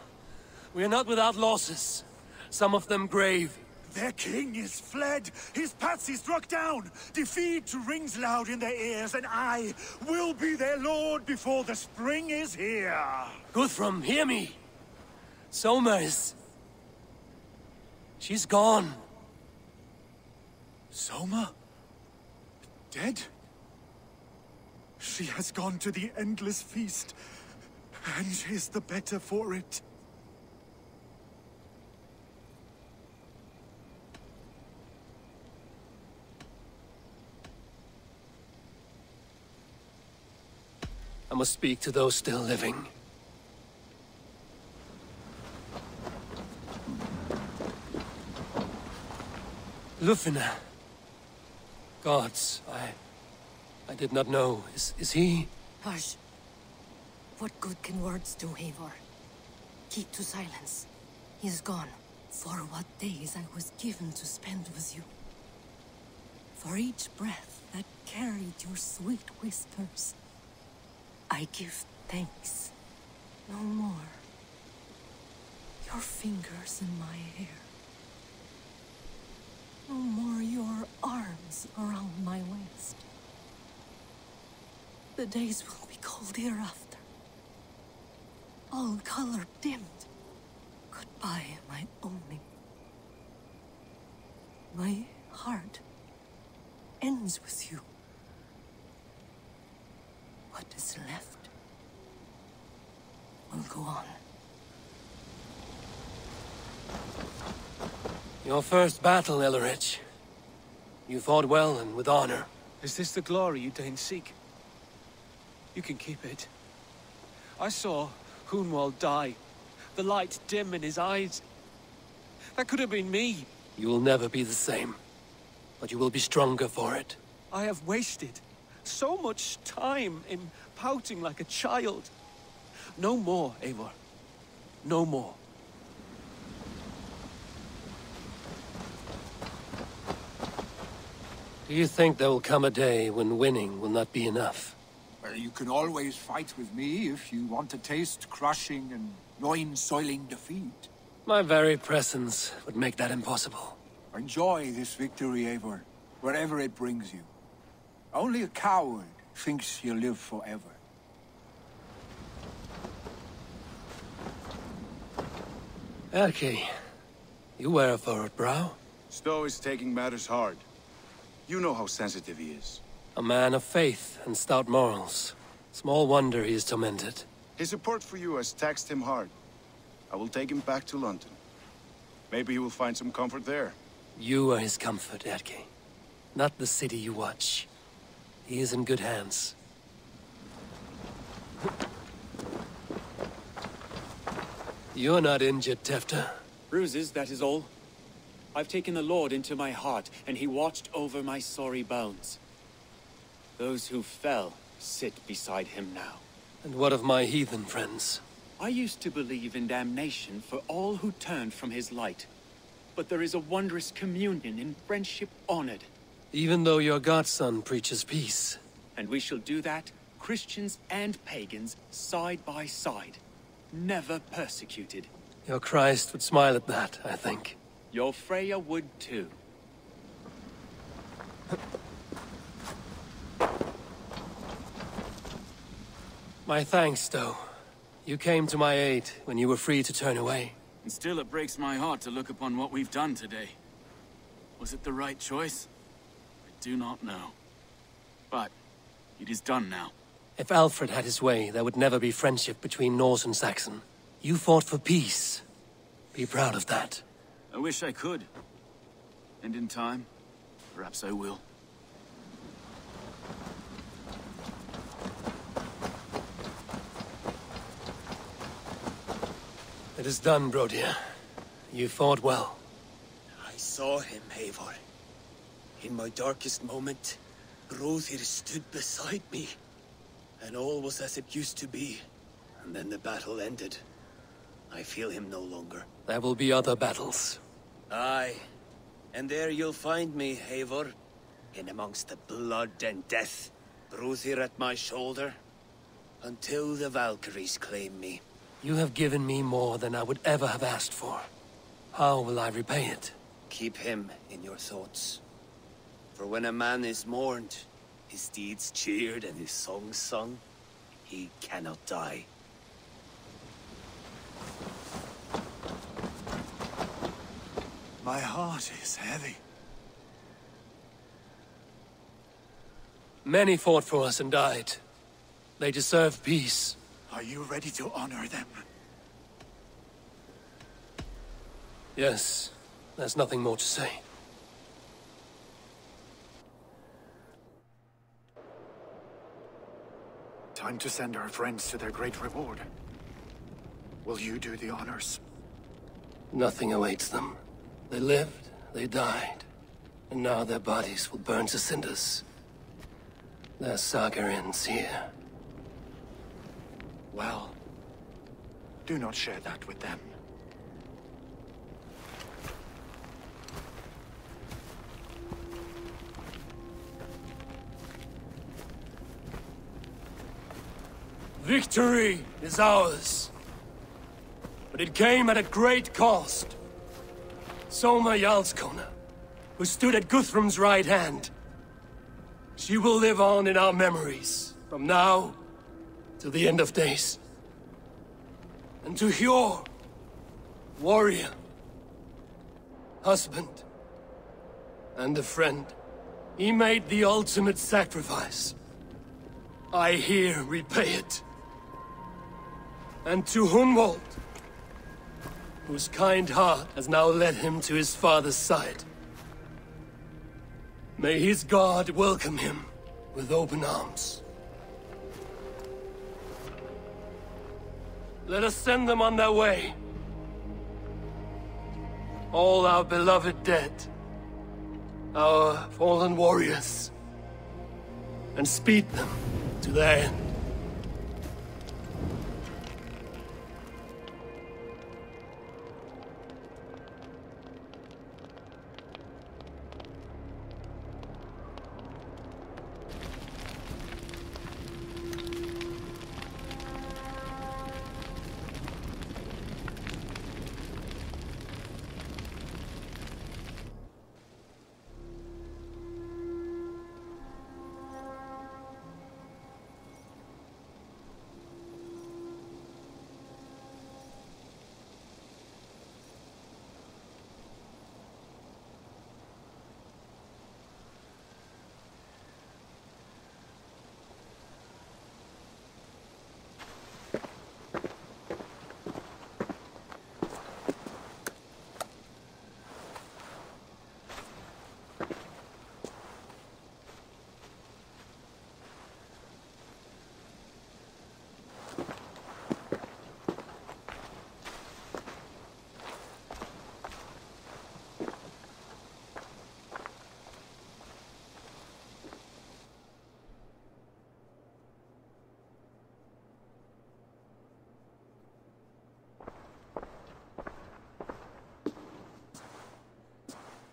[SPEAKER 2] We are not without losses. Some of them grave.
[SPEAKER 7] Their king is fled! His patsy struck down! Defeat rings loud in their ears, and I will be their lord before the spring is here!
[SPEAKER 2] Guthrum, hear me! Somers! She's gone.
[SPEAKER 7] Soma? Dead? She has gone to the endless feast, and is the better for it.
[SPEAKER 2] I must speak to those still living. Lufina. Gods, I did not know. Is he?
[SPEAKER 6] Hush. What good can words do, Eivor? Keep to silence. He is gone. For what days I was given to spend with you. For each breath that carried your sweet whispers. I give thanks. No more. Your fingers in my hair. No more your arms around my waist. The days will be cold hereafter. All color dimmed. Goodbye, my only. My heart ends with you. What is left will go on.
[SPEAKER 2] Your first battle, Ellerich. You fought well and with honor.
[SPEAKER 16] Is this the glory you deign seek? You can keep it. I saw Hunwald die. The light dim in his eyes. That could have been me.
[SPEAKER 2] You will never be the same. But you will be stronger for it.
[SPEAKER 16] I have wasted so much time in pouting like a child. No more, Eivor. No more.
[SPEAKER 2] Do you think there will come a day when winning will not be enough?
[SPEAKER 14] Well, you can always fight with me if you want to taste crushing and loin-soiling defeat.
[SPEAKER 2] My very presence would make that impossible.
[SPEAKER 14] Enjoy this victory, Eivor, wherever it brings you. Only a coward thinks he'll live forever.
[SPEAKER 2] Erki, you wear a furrowed brow.
[SPEAKER 18] Stowe is taking matters hard. You know how sensitive he is.
[SPEAKER 2] A man of faith and stout morals. Small wonder he is tormented.
[SPEAKER 18] His support for you has taxed him hard. I will take him back to London. Maybe he will find some comfort there.
[SPEAKER 2] You are his comfort, Erki. Not the city you watch. He is in good hands. You're not injured, Tefta.
[SPEAKER 17] Bruises, that is all. I've taken the Lord into my heart, and he watched over my sorry bones. Those who fell sit beside him now.
[SPEAKER 2] And what of my heathen friends?
[SPEAKER 17] I used to believe in damnation for all who turned from his light. But there is a wondrous communion in friendship honored.
[SPEAKER 2] Even though your godson preaches peace.
[SPEAKER 17] And we shall do that, Christians and pagans, side by side. Never persecuted.
[SPEAKER 2] Your Christ would smile at that, I think.
[SPEAKER 17] Your Freya would too.
[SPEAKER 2] My thanks, Stowe. You came to my aid when you were free to turn away.
[SPEAKER 20] And still it breaks my heart to look upon what we've done today. Was it the right choice? I do not know. But it is done now.
[SPEAKER 2] If Alfred had his way, there would never be friendship between Norse and Saxon. You fought for peace. Be proud of that.
[SPEAKER 20] I wish I could. And in time, perhaps I will.
[SPEAKER 2] It is done, Brodir. You fought well.
[SPEAKER 21] I saw him, Eivor. In my darkest moment, Brodir stood beside me. And all was as it used to be. And then the battle ended. I feel him no longer.
[SPEAKER 2] There will be other battles.
[SPEAKER 21] Aye. And there you'll find me, Eivor. In amongst the blood and death. Brodir at my shoulder. Until the Valkyries claim me.
[SPEAKER 2] You have given me more than I would ever have asked for. How will I repay it?
[SPEAKER 21] Keep him in your thoughts. For when a man is mourned, his deeds cheered and his songs sung, he cannot die.
[SPEAKER 7] My heart is heavy.
[SPEAKER 2] Many fought for us and died. They deserve peace.
[SPEAKER 7] Are you ready to honor them?
[SPEAKER 2] Yes, there's nothing more to say.
[SPEAKER 7] Time to send our friends to their great reward. Will you do the honors?
[SPEAKER 2] Nothing awaits them. They lived, they died, and now their bodies will burn to cinders. Their saga ends here.
[SPEAKER 7] Well, do not share that with them.
[SPEAKER 2] Victory is ours. But it came at a great cost. Soma Jarlskona, who stood at Guthrum's right hand. She will live on in our memories, from now to the end of days. And to Hjor, warrior, husband, and a friend, he made the ultimate sacrifice. I here repay it. And to Hunwald, whose kind heart has now led him to his father's side. May his God welcome him with open arms. Let us send them on their way. All our beloved dead, our fallen warriors, and speed them to their end.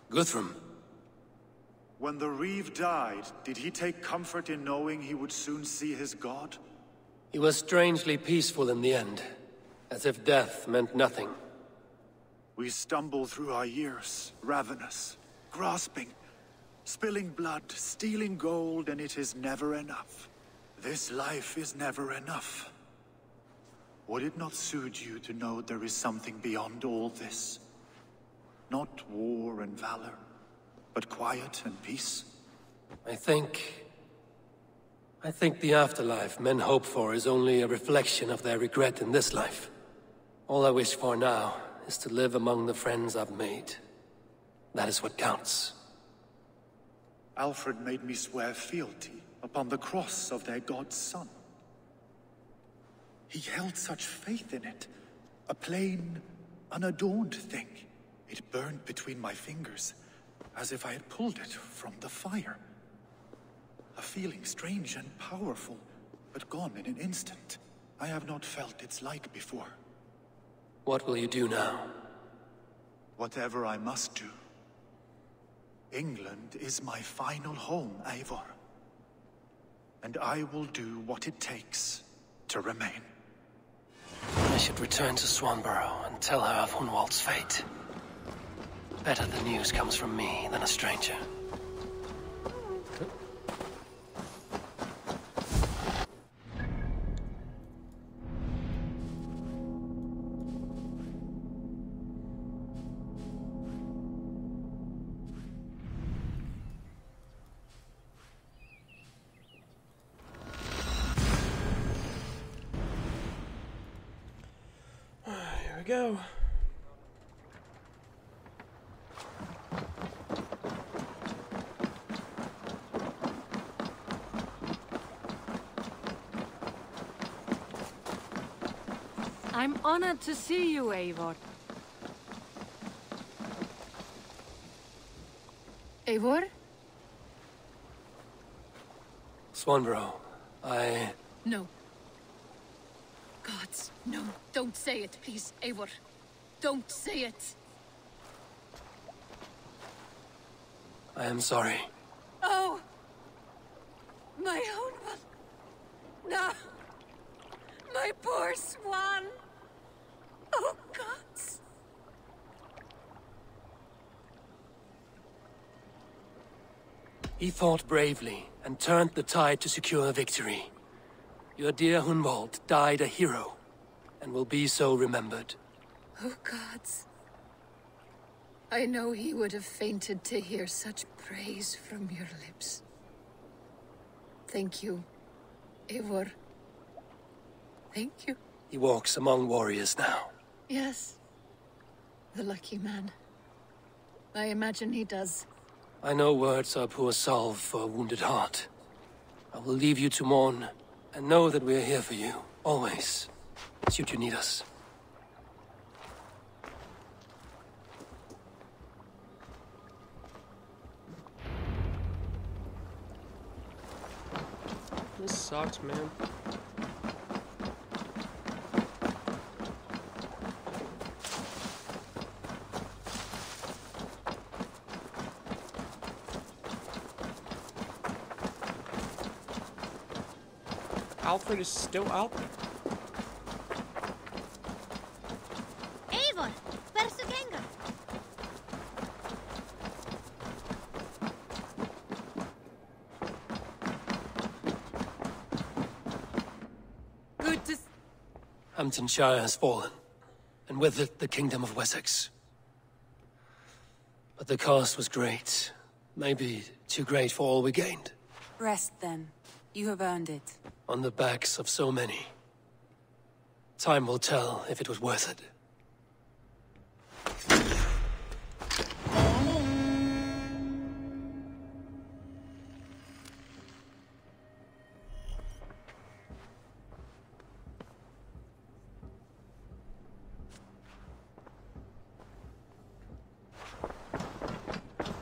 [SPEAKER 2] Guthrum.
[SPEAKER 7] When the Reeve died, did he take comfort in knowing he would soon see his god?
[SPEAKER 2] He was strangely peaceful in the end, as if death meant nothing.
[SPEAKER 7] We stumble through our years, ravenous, grasping, spilling blood, stealing gold, and it is never enough. This life is never enough. Would it not soothe you to know there is something beyond all this? Not war and valor, but quiet and peace?
[SPEAKER 2] I think the afterlife men hope for is only a reflection of their regret in this life. All I wish for now is to live among the friends I've made. That is what counts.
[SPEAKER 7] Alfred made me swear fealty upon the cross of their god's son. He held such faith in it, a plain, unadorned thing. It burned between my fingers, as if I had pulled it from the fire. A feeling strange and powerful, but gone in an instant. I have not felt its like before.
[SPEAKER 2] What will you do now?
[SPEAKER 7] Whatever I must do. England is my final home, Eivor. And I will do what it takes to remain.
[SPEAKER 2] I should return to Swanborough and tell her of Hunwald's fate.
[SPEAKER 5] Better the news comes from me than a stranger.
[SPEAKER 1] Here we go.
[SPEAKER 6] I'm honored to see you, Eivor. Eivor?
[SPEAKER 5] Swanborough,
[SPEAKER 6] No. Gods, no. Don't say it, please, Eivor. Don't say it.
[SPEAKER 5] I am sorry.
[SPEAKER 6] Oh! My own one. No! My poor swan! Oh, gods!
[SPEAKER 5] He fought bravely and turned the tide to secure victory. Your dear Hunwald died a hero, and will be so remembered.
[SPEAKER 6] Oh, gods. I know he would have fainted to hear such praise from your lips. Thank you, Eivor. Thank you.
[SPEAKER 5] He walks among warriors now.
[SPEAKER 6] Yes. The lucky man. I imagine he does.
[SPEAKER 5] I know words are poor salve for a wounded heart. I will leave you to mourn, and know that we are here for you, always, should you need us.
[SPEAKER 1] This sucks, man. Alfred is still out there.
[SPEAKER 8] Eivor, hversu gengur?
[SPEAKER 11] Good to...
[SPEAKER 5] Hamptonshire has fallen, and with it the Kingdom of Wessex. But the cost was great. Maybe too great for all we gained.
[SPEAKER 11] Rest then. You have earned it.
[SPEAKER 5] On the backs of so many. Time will tell if it was worth it.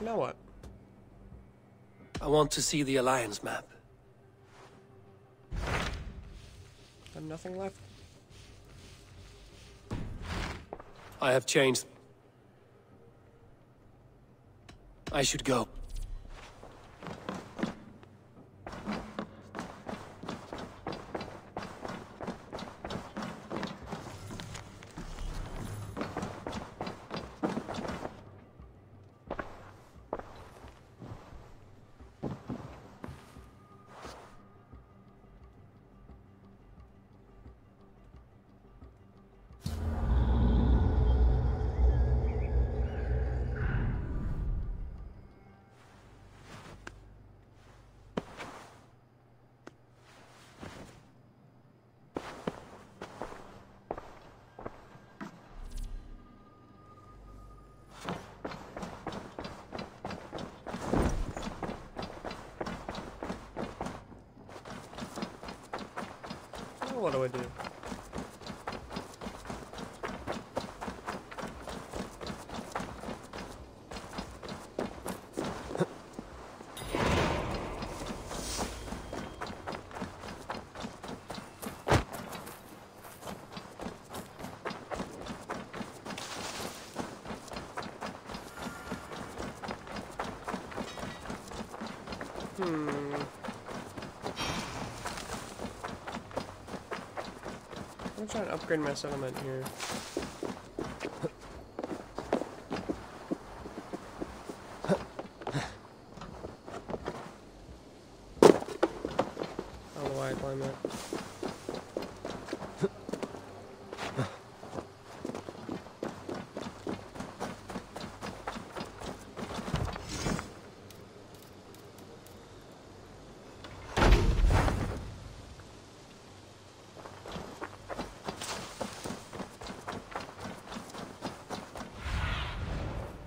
[SPEAKER 1] Now what?
[SPEAKER 5] I want to see the Alliance map.
[SPEAKER 1] Got nothing left.
[SPEAKER 5] I have changed. I should go.
[SPEAKER 1] What do I do? I'm trying to upgrade my settlement here. why I climb it.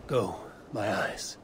[SPEAKER 2] Go, my eyes.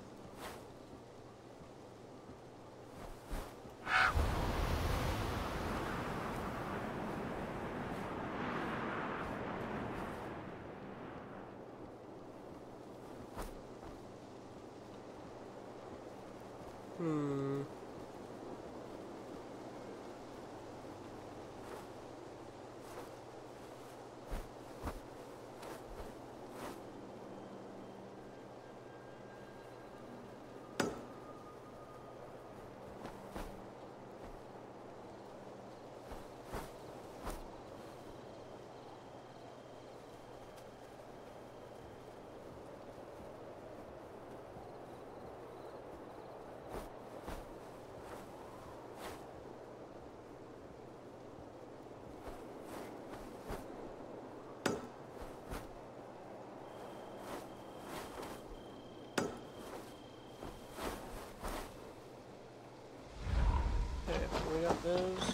[SPEAKER 2] We got those.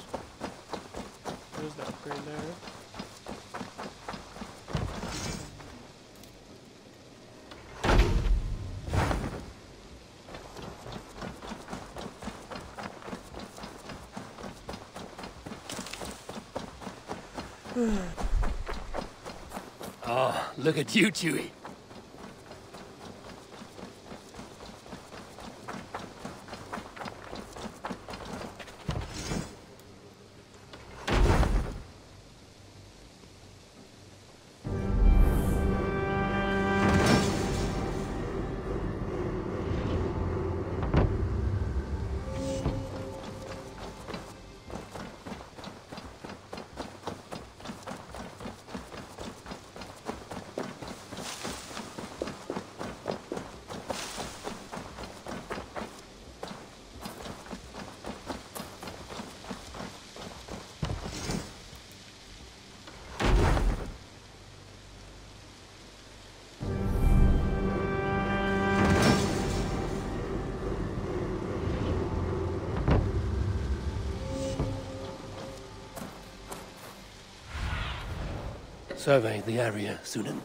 [SPEAKER 2] There's the upgrade there. Oh, look at you, Chewie. Survey the area, Sunan.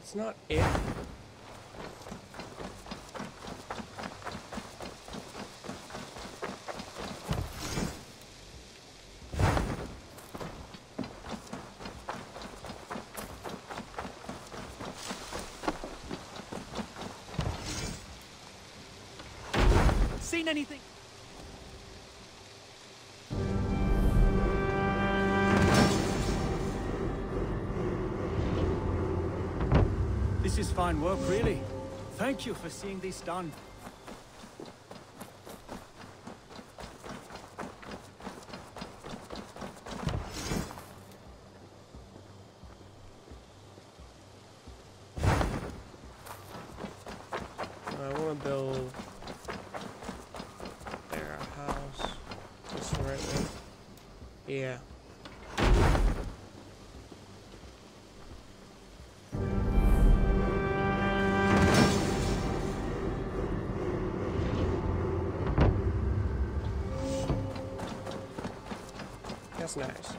[SPEAKER 1] It's not it.
[SPEAKER 16] Seen anything? This is fine work, really. Thank you for seeing this done.
[SPEAKER 1] I want to build there a house. That's the right one. Yeah. That's nice.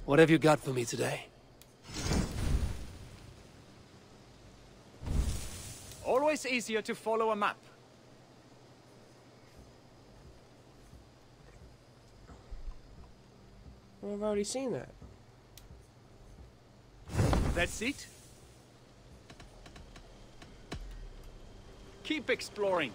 [SPEAKER 2] What have you got for me today?
[SPEAKER 17] Always easier to follow a map.
[SPEAKER 1] Well, I've already seen that.
[SPEAKER 17] That's it? Keep exploring.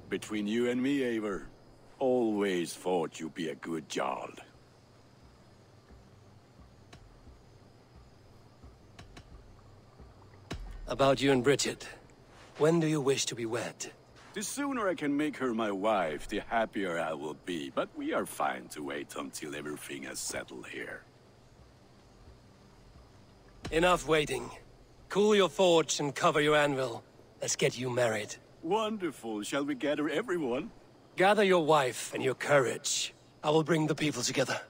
[SPEAKER 18] Between you and me, Eivor, always thought you'd be a good Jarl.
[SPEAKER 2] About you and Bridget. When do you wish to be wed?
[SPEAKER 18] The sooner I can make her my wife, the happier I will be. But we are fine to wait until everything has settled here.
[SPEAKER 2] Enough waiting. Cool your forge and cover your anvil. Let's get you married.
[SPEAKER 18] Wonderful. Shall we gather everyone?
[SPEAKER 2] Gather your wife and your courage. I will bring the people together.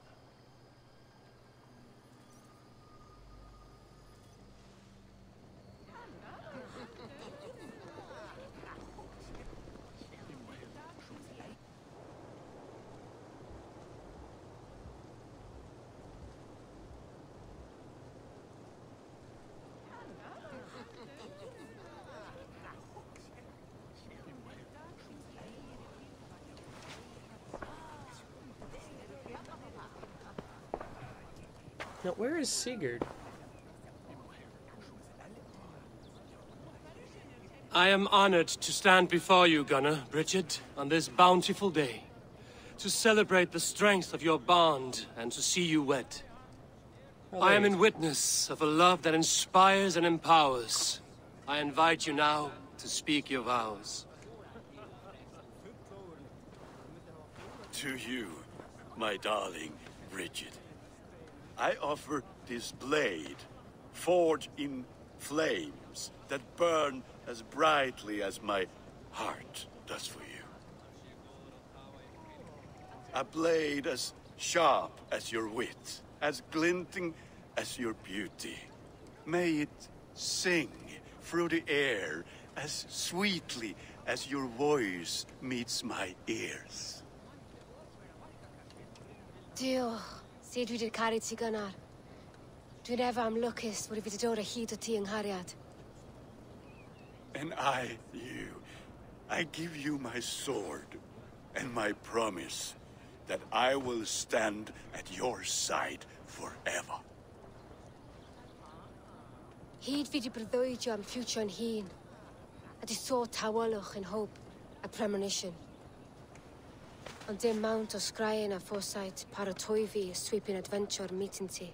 [SPEAKER 1] Now, where is Sigurd?
[SPEAKER 2] I am honored to stand before you, Gunnar, Bridget, on this bountiful day. To celebrate the strength of your bond and to see you wed. I am in witness of a love that inspires and empowers. I invite you now to speak your vows.
[SPEAKER 18] To you, my darling Bridget, I offer this blade, forged in flames that burn as brightly as my heart does for you. A blade as sharp as your wit, as glinting as your beauty. May it sing through the air as sweetly as your voice meets my ears.
[SPEAKER 6] Dio, see dwi 'di caru ti Gunnar. Dwi'n efo am lwcus bod I wedi dod o hyd o ti yng nghariad.
[SPEAKER 18] And I give you my sword and my promise that I will stand at your side forever.
[SPEAKER 6] Hyd fi 'di breuddwydio am ffutio'n hun, a di so tawalwch yn hope a premonition. Ond dim mount o sgraen a foresight paratoi fi a sweeping adventure meeting ti.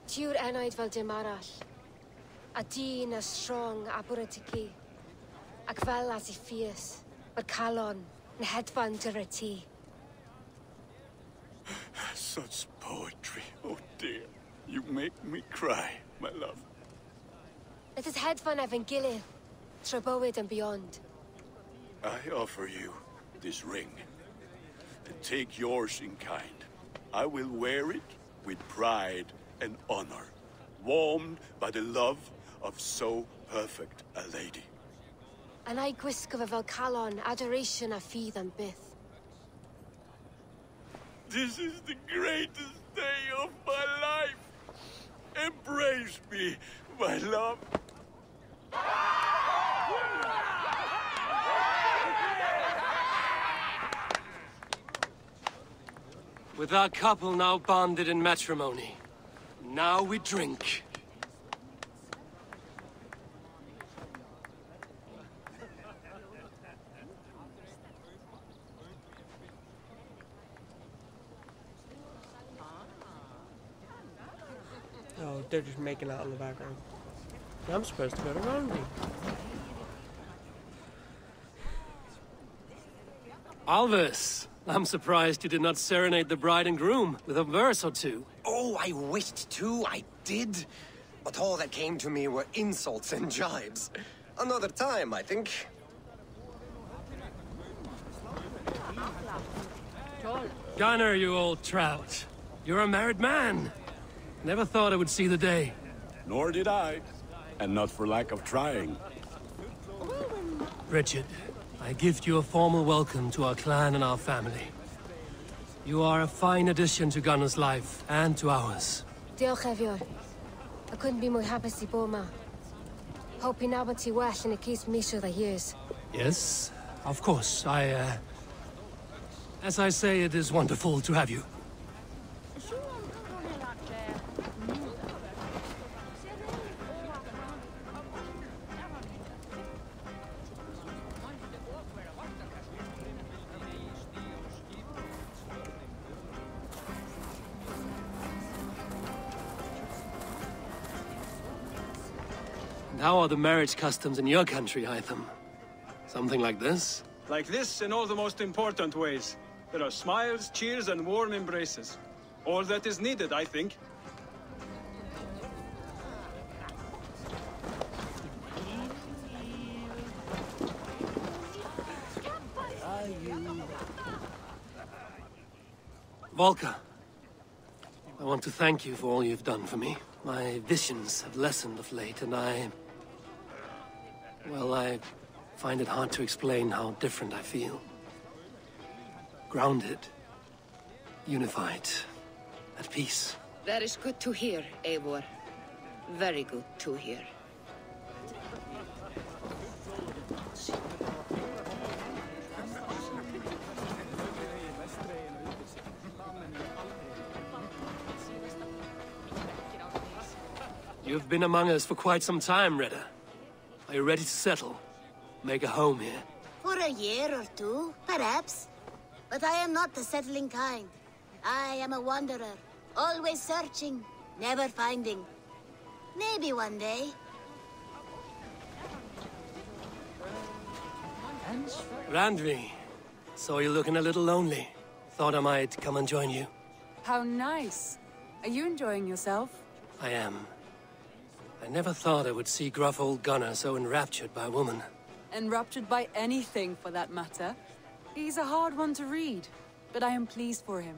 [SPEAKER 6] Tiw'r enaid fel dim arall, a dyn as strong a bwratici, ac fel as I fierce, mae'r calon yn hedfan dyr y ti.
[SPEAKER 18] Such poetry, oh dear. You make me cry, my love.
[SPEAKER 6] Let us hedfan efo'n gilydd, tra bywyd and beyond.
[SPEAKER 18] I offer you this ring, and take yours in kind. I will wear it with pride and honor, warmed by the love of so perfect a lady.
[SPEAKER 6] And I gwisgo fe fel calon, adoration a ffydd am byth.
[SPEAKER 18] This is the greatest day of my life. Embrace me, my love.
[SPEAKER 2] With our couple now bonded in matrimony, now we drink.
[SPEAKER 1] Oh, they're just making out in the background. I'm supposed to go to Ronby.
[SPEAKER 2] Alvis, I'm surprised you did not serenade the bride and groom with a verse or two.
[SPEAKER 3] Oh, I wished to, I did. But all that came to me were insults and jibes. Another time, I think.
[SPEAKER 2] Gunnar, you old trout. You're a married man. Never thought I would see the day.
[SPEAKER 18] Nor did I. And not for lack of trying.
[SPEAKER 2] Richard, I gift you a formal welcome to our clan and our family. You are a fine addition to Gunnar's life, and to ours.
[SPEAKER 4] Diolch, Eivor. I couldn't be more happy to bo ma. Hope you know ti well and it keeps me sure the years.
[SPEAKER 2] Yes, of course. As I say, it is wonderful to have you. And how are the marriage customs in your country, Hytham? Something like this?
[SPEAKER 16] Like this in all the most important ways. There are smiles, cheers, and warm embraces. All that is needed, I think.
[SPEAKER 2] Volker, I want to thank you for all you've done for me. My visions have lessened of late, and well, I find it hard to explain how different I feel. Grounded, unified, at peace.
[SPEAKER 22] That is good to hear, Eivor. Very good to hear.
[SPEAKER 2] You've been among us for quite some time, Redda. Are you ready to settle? Make a home here?
[SPEAKER 8] For a year or two, perhaps. But I am not the settling kind. I am a wanderer, always searching, never finding. Maybe one day.
[SPEAKER 2] Randvi, saw you looking a little lonely. Thought I might come and join you.
[SPEAKER 11] How nice. Are you enjoying yourself?
[SPEAKER 2] I am. I never thought I would see gruff old Gunnar so enraptured by a woman.
[SPEAKER 11] Enraptured by anything, for that matter. He's a hard one to read, but I am pleased for him,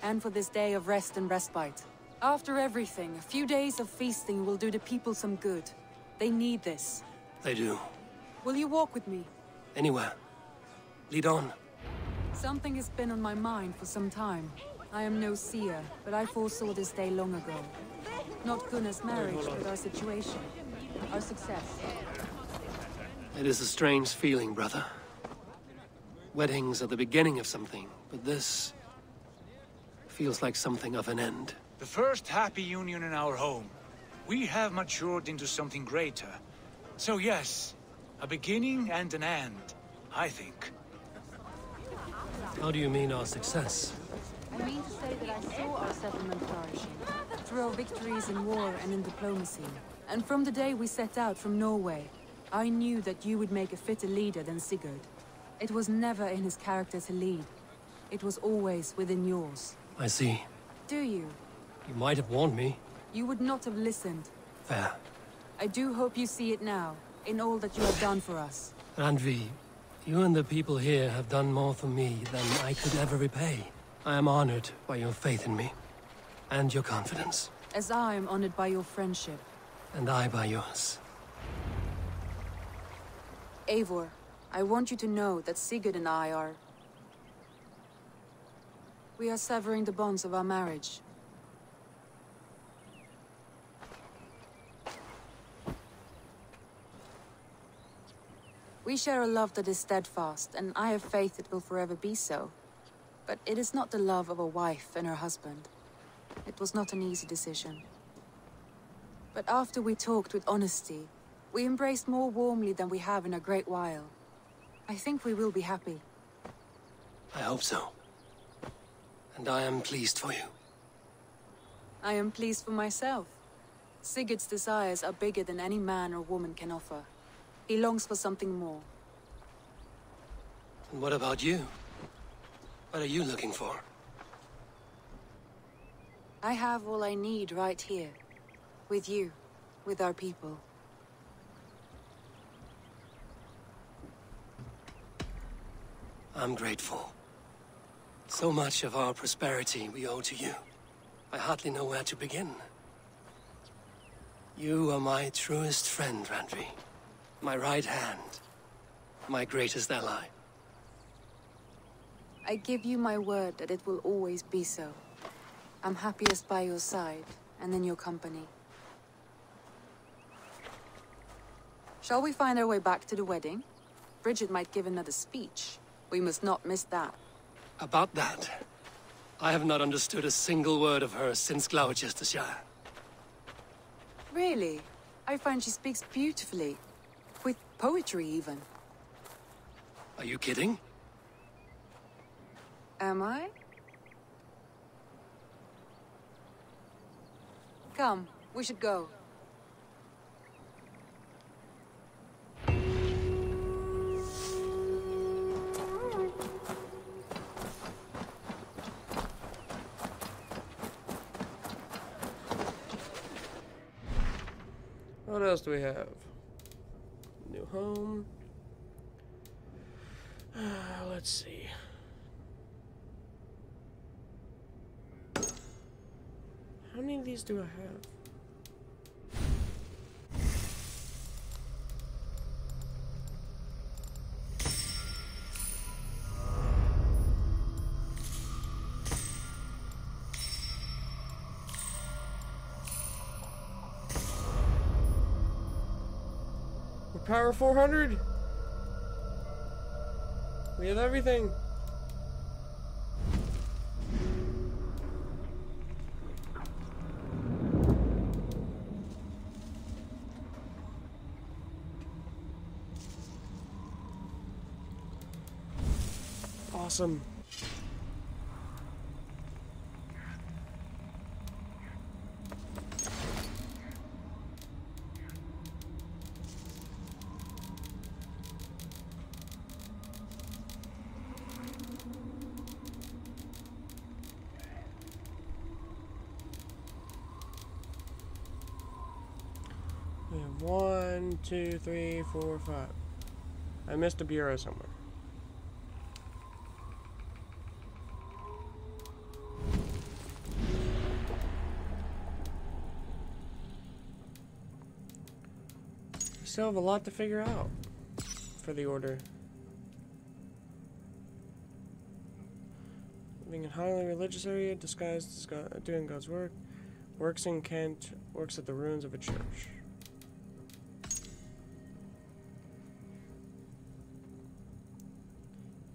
[SPEAKER 11] and for this day of rest and respite. After everything, a few days of feasting will do the people some good. They need this.
[SPEAKER 2] They do.
[SPEAKER 11] Will you walk with me?
[SPEAKER 2] Anywhere. Lead on.
[SPEAKER 11] Something has been on my mind for some time. I am no seer, but I foresaw this day long ago. Not Gunnar's marriage, but our situation. Our success.
[SPEAKER 2] It is a strange feeling, brother. Weddings are the beginning of something, but this feels like something of an end.
[SPEAKER 23] The first happy union in our home. We have matured into something greater. So yes, a beginning and an end, I think.
[SPEAKER 2] How do you mean our success?
[SPEAKER 11] I mean to say that I saw our settlement flourishing, through our victories in war and in diplomacy. And from the day we set out from Norway, I knew that you would make a fitter leader than Sigurd. It was never in his character to lead. It was always within yours.
[SPEAKER 2] I see.
[SPEAKER 11] Do you?
[SPEAKER 2] You might have warned me.
[SPEAKER 11] You would not have listened.
[SPEAKER 2] Fair.
[SPEAKER 11] I do hope you see it now, in all that you have done for us.
[SPEAKER 2] Randvi, you and the people here have done more for me than I could ever repay. I am honored by your faith in me, and your confidence.
[SPEAKER 11] As I am honored by your friendship.
[SPEAKER 2] And I by yours.
[SPEAKER 11] Eivor, I want you to know that Sigurd and I are... We are severing the bonds of our marriage. We share a love that is steadfast, and I have faith it will forever be so. But it is not the love of a wife and her husband. It was not an easy decision. But after we talked with honesty, we embraced more warmly than we have in a great while. I think we will be happy.
[SPEAKER 2] I hope so. And I am pleased for you.
[SPEAKER 11] I am pleased for myself. Sigurd's desires are bigger than any man or woman can offer. He longs for something more.
[SPEAKER 2] And what about you? What are you looking for?
[SPEAKER 11] I have all I need right here. With you. With our people.
[SPEAKER 2] I'm grateful. So much of our prosperity we owe to you. I hardly know where to begin. You are my truest friend, Randvi. My right hand. My greatest ally.
[SPEAKER 11] I give you my word that it will always be so. I'm happiest by your side, and in your company. Shall we find our way back to the wedding? Bridget might give another speech. We must not miss that.
[SPEAKER 2] About that, I have not understood a single word of hers since Gloucestershire.
[SPEAKER 11] Really? I find she speaks beautifully. With poetry, even.
[SPEAKER 2] Are you kidding?
[SPEAKER 11] Am I? Come, we should go.
[SPEAKER 1] What else do we have? New home. Let's see. How many of these do I have? We're power 400. We have everything. Awesome. We have 1, 2, 3, 4, 5. I missed a bureau somewhere. We still have a lot to figure out for the Order. Living in highly religious area, disguised as doing God's work. Works in Kent, works at the ruins of a church.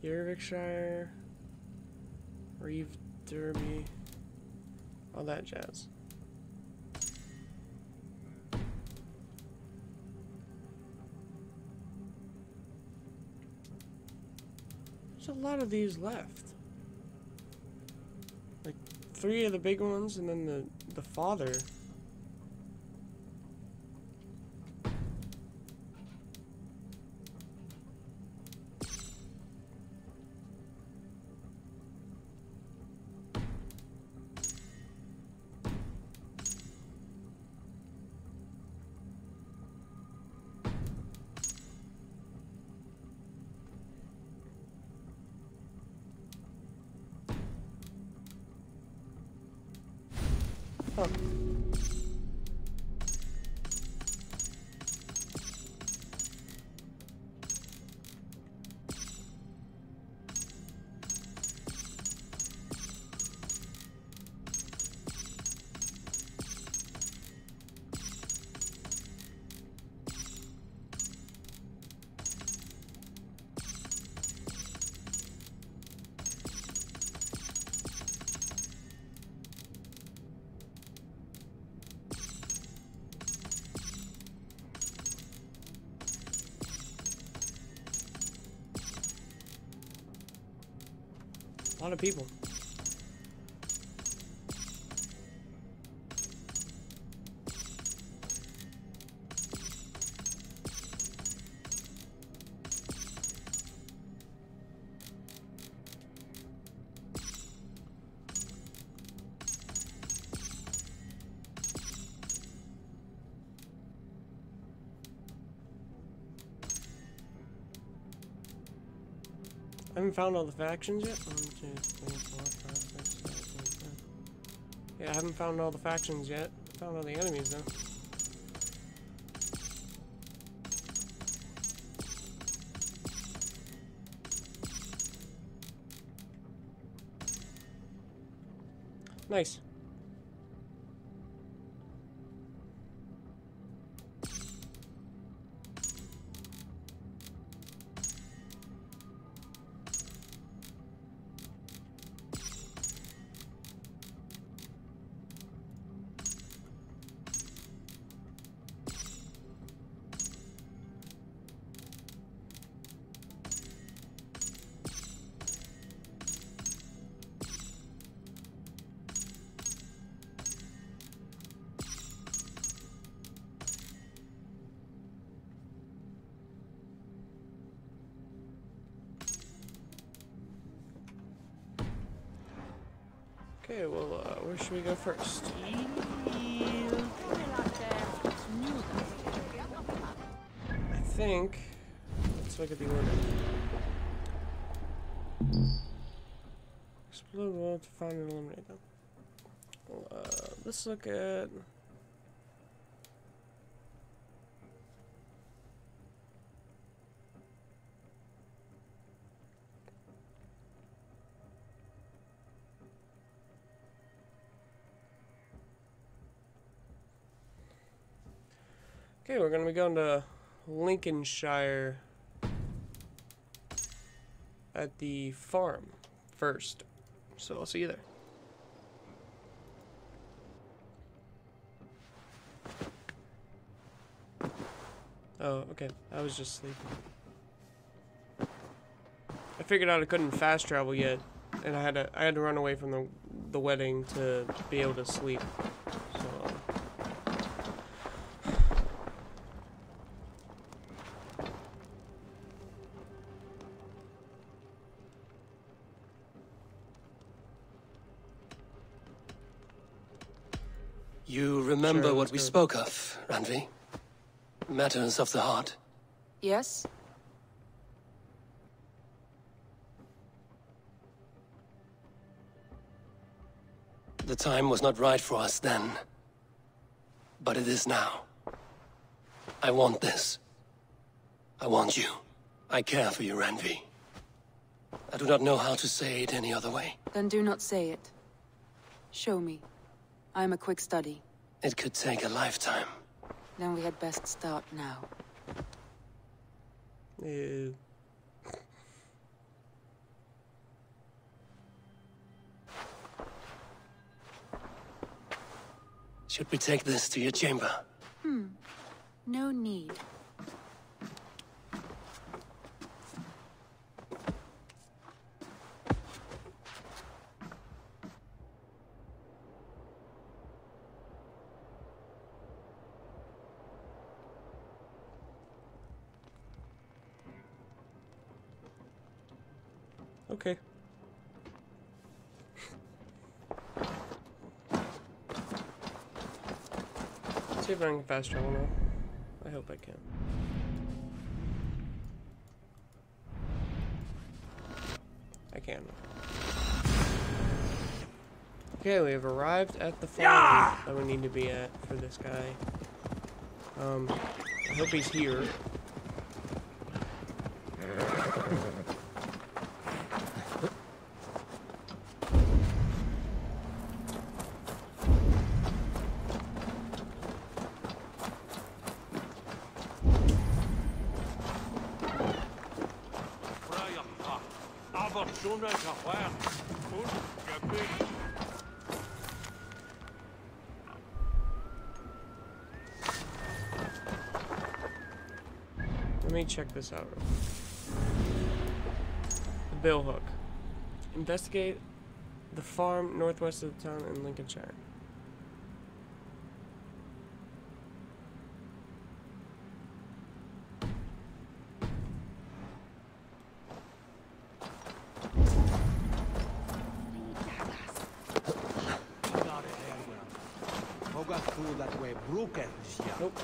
[SPEAKER 1] Yervikshire, Reeve Derby, all that jazz. There's a lot of these left. Like 3 of the big ones, and then the father. Huh. A lot of people. I haven't found all the factions yet. 1, 2, 3, 4, 5, 6, 7, 8, 9. Yeah, I haven't found all the factions yet. I found all the enemies though. Nice. Okay, well, where should we go first? I think, let's look at the order. Explode wall to find and eliminate them. Let's look at... Okay, we're going to be going to Lincolnshire at the farm first. So I'll see you there. Oh, okay. I was just sleeping. I figured out I couldn't fast travel yet, and I had to run away from the wedding to be able to sleep. So
[SPEAKER 2] you remember
[SPEAKER 1] Sure,
[SPEAKER 2] what we spoke of, Randvi? Matters of the heart.
[SPEAKER 11] Yes?
[SPEAKER 2] The time was not right for us then, but it is now. I want this. I want you. I care for you, Randvi. I do not know how to say it any other way.
[SPEAKER 11] Then do not say it. Show me. I am a quick study.
[SPEAKER 2] It could take a lifetime.
[SPEAKER 11] Then we had best start now.
[SPEAKER 1] Ew.
[SPEAKER 2] Should we take this to your chamber?
[SPEAKER 11] No need.
[SPEAKER 1] Okay. Let's see if I can fast travel now. I hope I can. I can. Okay, we have arrived at the farm that we need to be at for this guy. I hope he's here. Let me check this out real quick. The bill hook. Investigate the farm northwest of the town in Lincolnshire. Nope.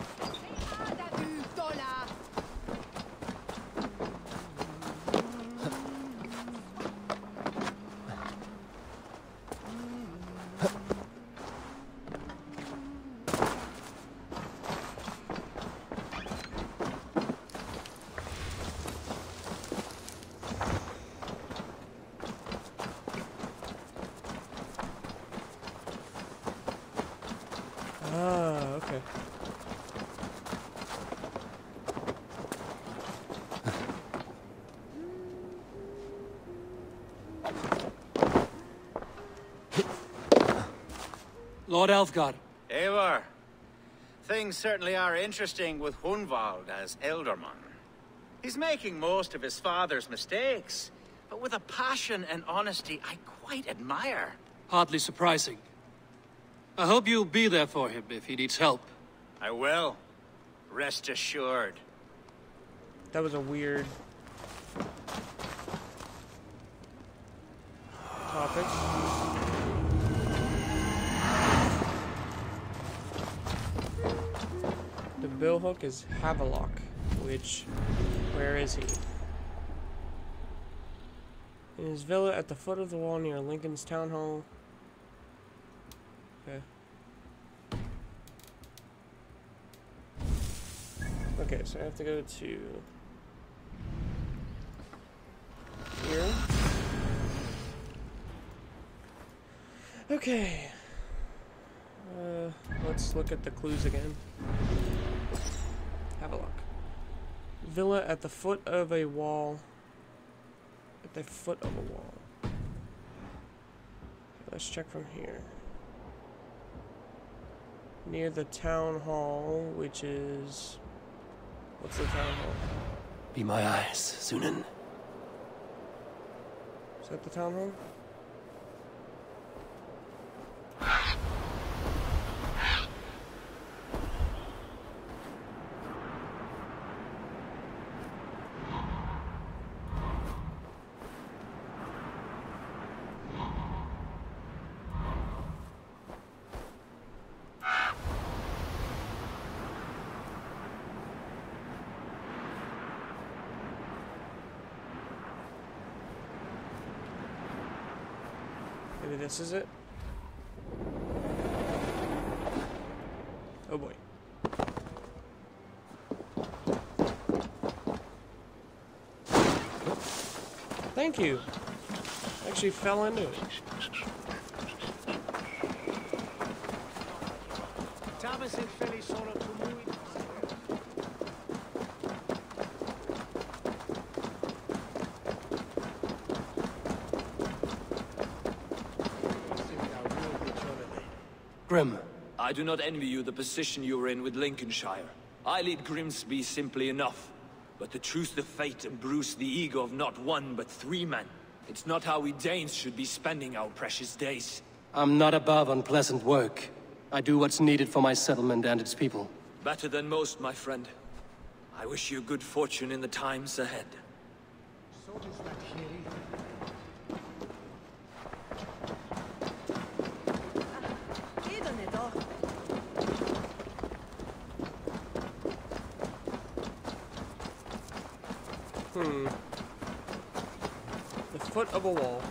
[SPEAKER 5] Lord Elfgar.
[SPEAKER 9] Eivor, things certainly are interesting with Hunwald as Elderman. He's making most of his father's mistakes, but with a passion and honesty I quite admire.
[SPEAKER 5] Hardly surprising. I hope you'll be there for him if he needs help.
[SPEAKER 9] I will. Rest assured.
[SPEAKER 1] That was a weird topic. The billhook is Havelock, which, where is he? In his villa at the foot of the wall near Lincoln's town hall. Okay. Okay, so I have to go to here. Okay. Let's look at the clues again. Have a look. Villa at the foot of a wall. At the foot of a wall. Let's check from here. Near the town hall, which is... What's the town hall?
[SPEAKER 5] Be my eyes, Sunan.
[SPEAKER 1] Is that the town hall? Maybe this is it? Oh boy. Thank you. Actually fell into it.
[SPEAKER 5] Grim.
[SPEAKER 13] I do not envy you the position you are in with Lincolnshire. I lead Grimsby simply enough. But to choose the fate and bruise the ego of not one but 3 men, it's not how we Danes should be spending our precious days.
[SPEAKER 5] I'm not above unpleasant work. I do what's needed for my settlement and its people.
[SPEAKER 13] Better than most, my friend. I wish you good fortune in the times ahead.
[SPEAKER 12] So does that hearing.
[SPEAKER 1] The foot of a wall.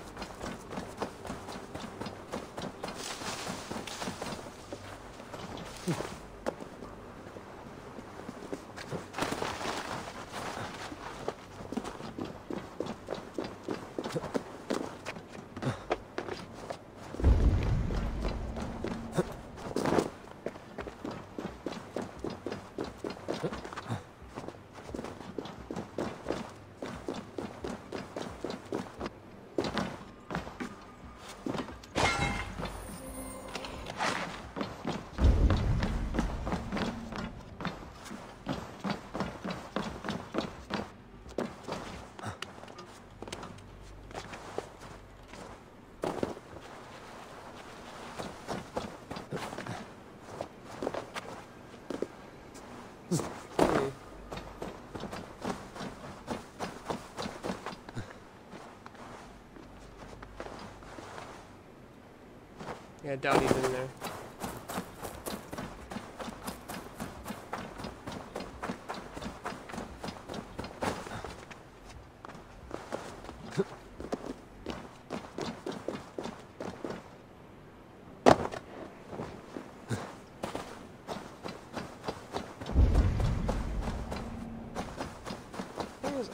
[SPEAKER 1] Yeah, I doubt he's in there.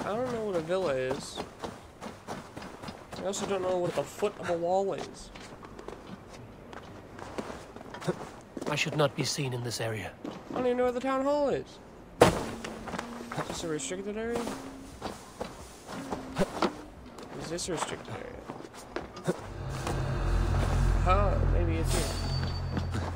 [SPEAKER 1] I don't know what a villa is. I also don't know what the foot of a wall is.
[SPEAKER 5] I should not be seen in this area.
[SPEAKER 1] I don't even know where the town hall is. Is this a restricted area? Is this a restricted area? Huh, maybe it's here.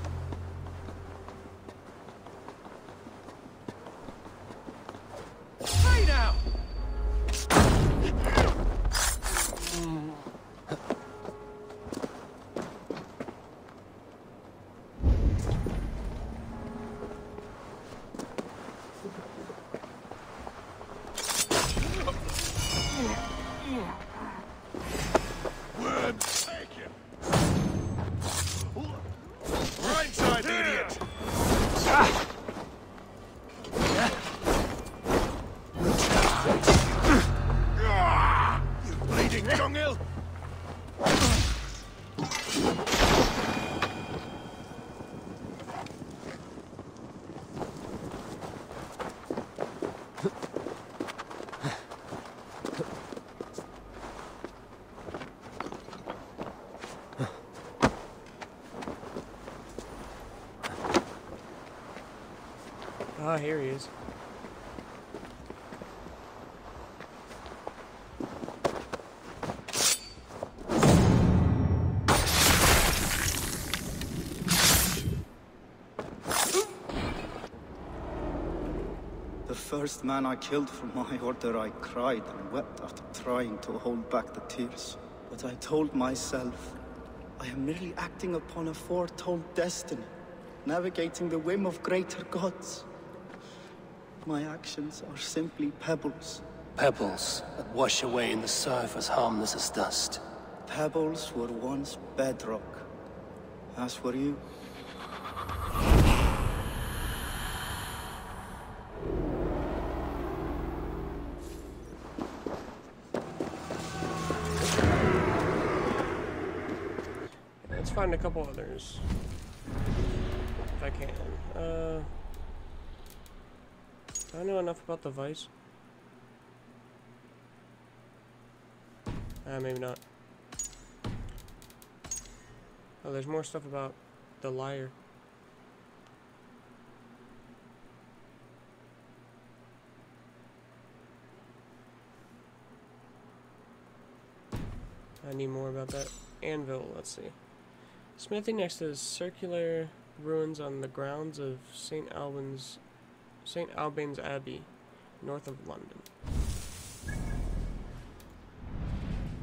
[SPEAKER 1] Ah, here he is.
[SPEAKER 10] The first man I killed for my order, I cried and wept after trying to hold back the tears. But I told myself, I am merely acting upon a foretold destiny, navigating the whim of greater gods. My actions are simply pebbles.
[SPEAKER 2] Pebbles that wash away in the surf as harmless as dust.
[SPEAKER 10] Pebbles were once bedrock, as were you.
[SPEAKER 1] Let's find a couple others, if I can. Do I know enough about the Vice? Maybe not. Oh, there's more stuff about the Liar. I need more about that. Anvil, let's see. Smithing next to the circular ruins on the grounds of St. Albans Abbey, north of London.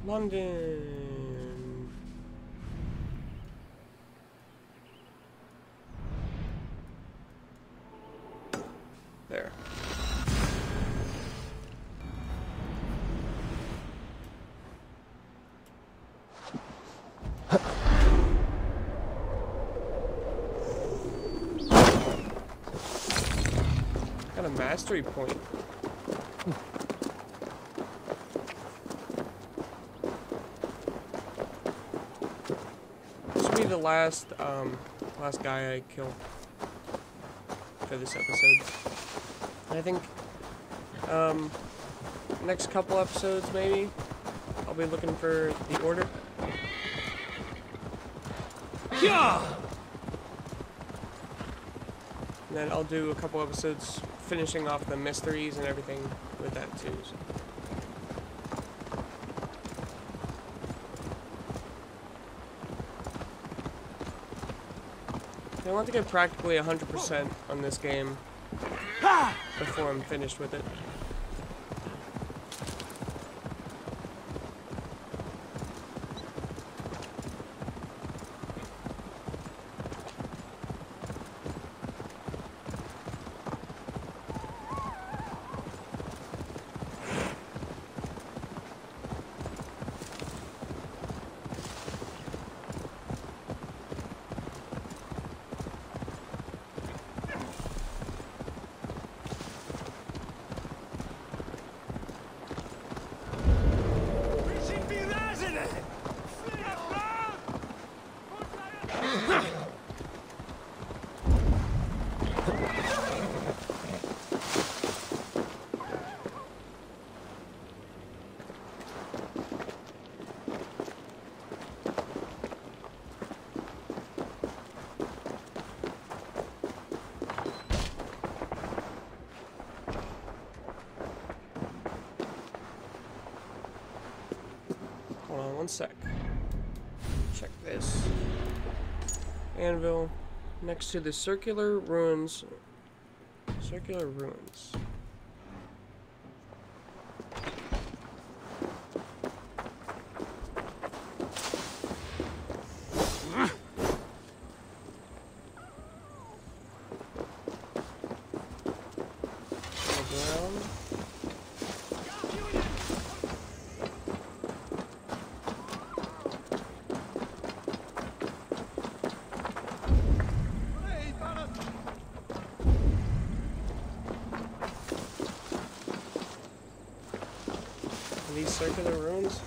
[SPEAKER 1] London. There. Got a mastery point. This will be the last guy I kill for this episode. I think next couple episodes maybe I'll be looking for the order. Yeah. And then I'll do a couple episodes finishing off the mysteries and everything with that too. So. I want to get practically 100% on this game before I'm finished with it. Hold on one sec. Check this. Anvil next to the circular ruins. Circular ruins. These circular ruins?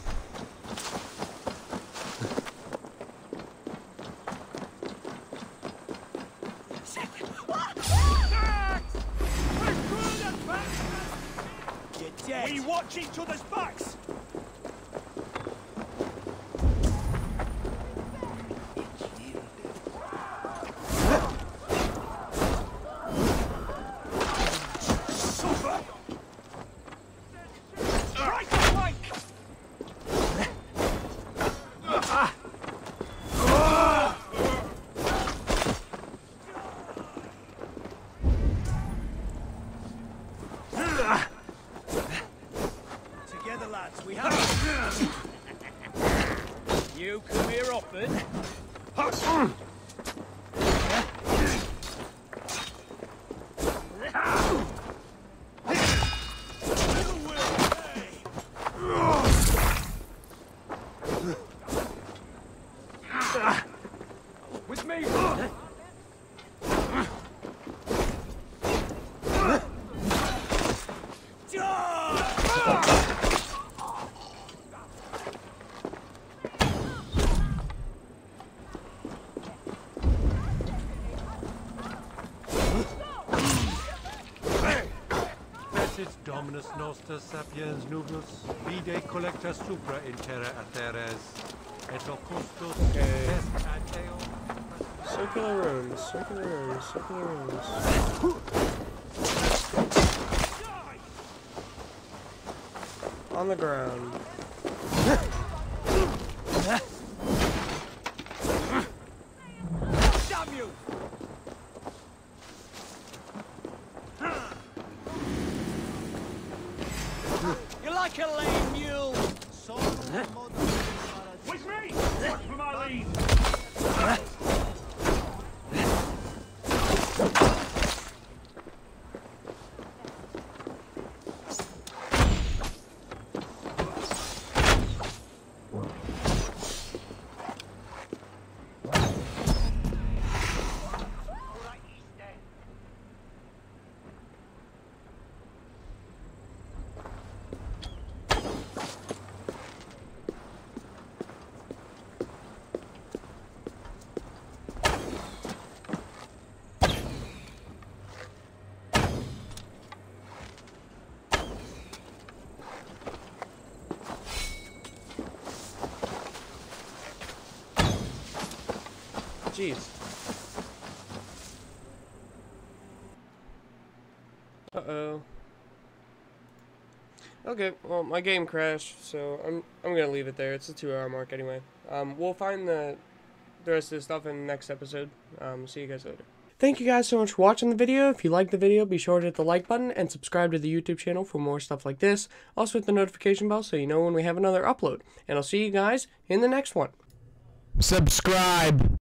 [SPEAKER 12] this yet. We watch each other's backs. Together, lads, we have you come here often. With me.
[SPEAKER 14] Sit Dominus Noster Sapiens Nubus, vide collecta supra in terra ateres, et ocustus est ad eo.
[SPEAKER 1] Circular rooms, circular rooms, circular rooms. On the ground.
[SPEAKER 12] Damn you! You're like a lame mule. With me! Watch for my lead!
[SPEAKER 1] Jeez. Uh-oh. Okay, well, my game crashed, so I'm gonna leave it there. It's a 2-hour mark anyway. We'll find the rest of the stuff in the next episode. See you guys later. Thank you guys so much for watching the video. If you liked the video, be sure to hit the like button and subscribe to the YouTube channel for more stuff like this. Also hit the notification bell so you know when we have another upload. And I'll see you guys in the next one.
[SPEAKER 15] Subscribe.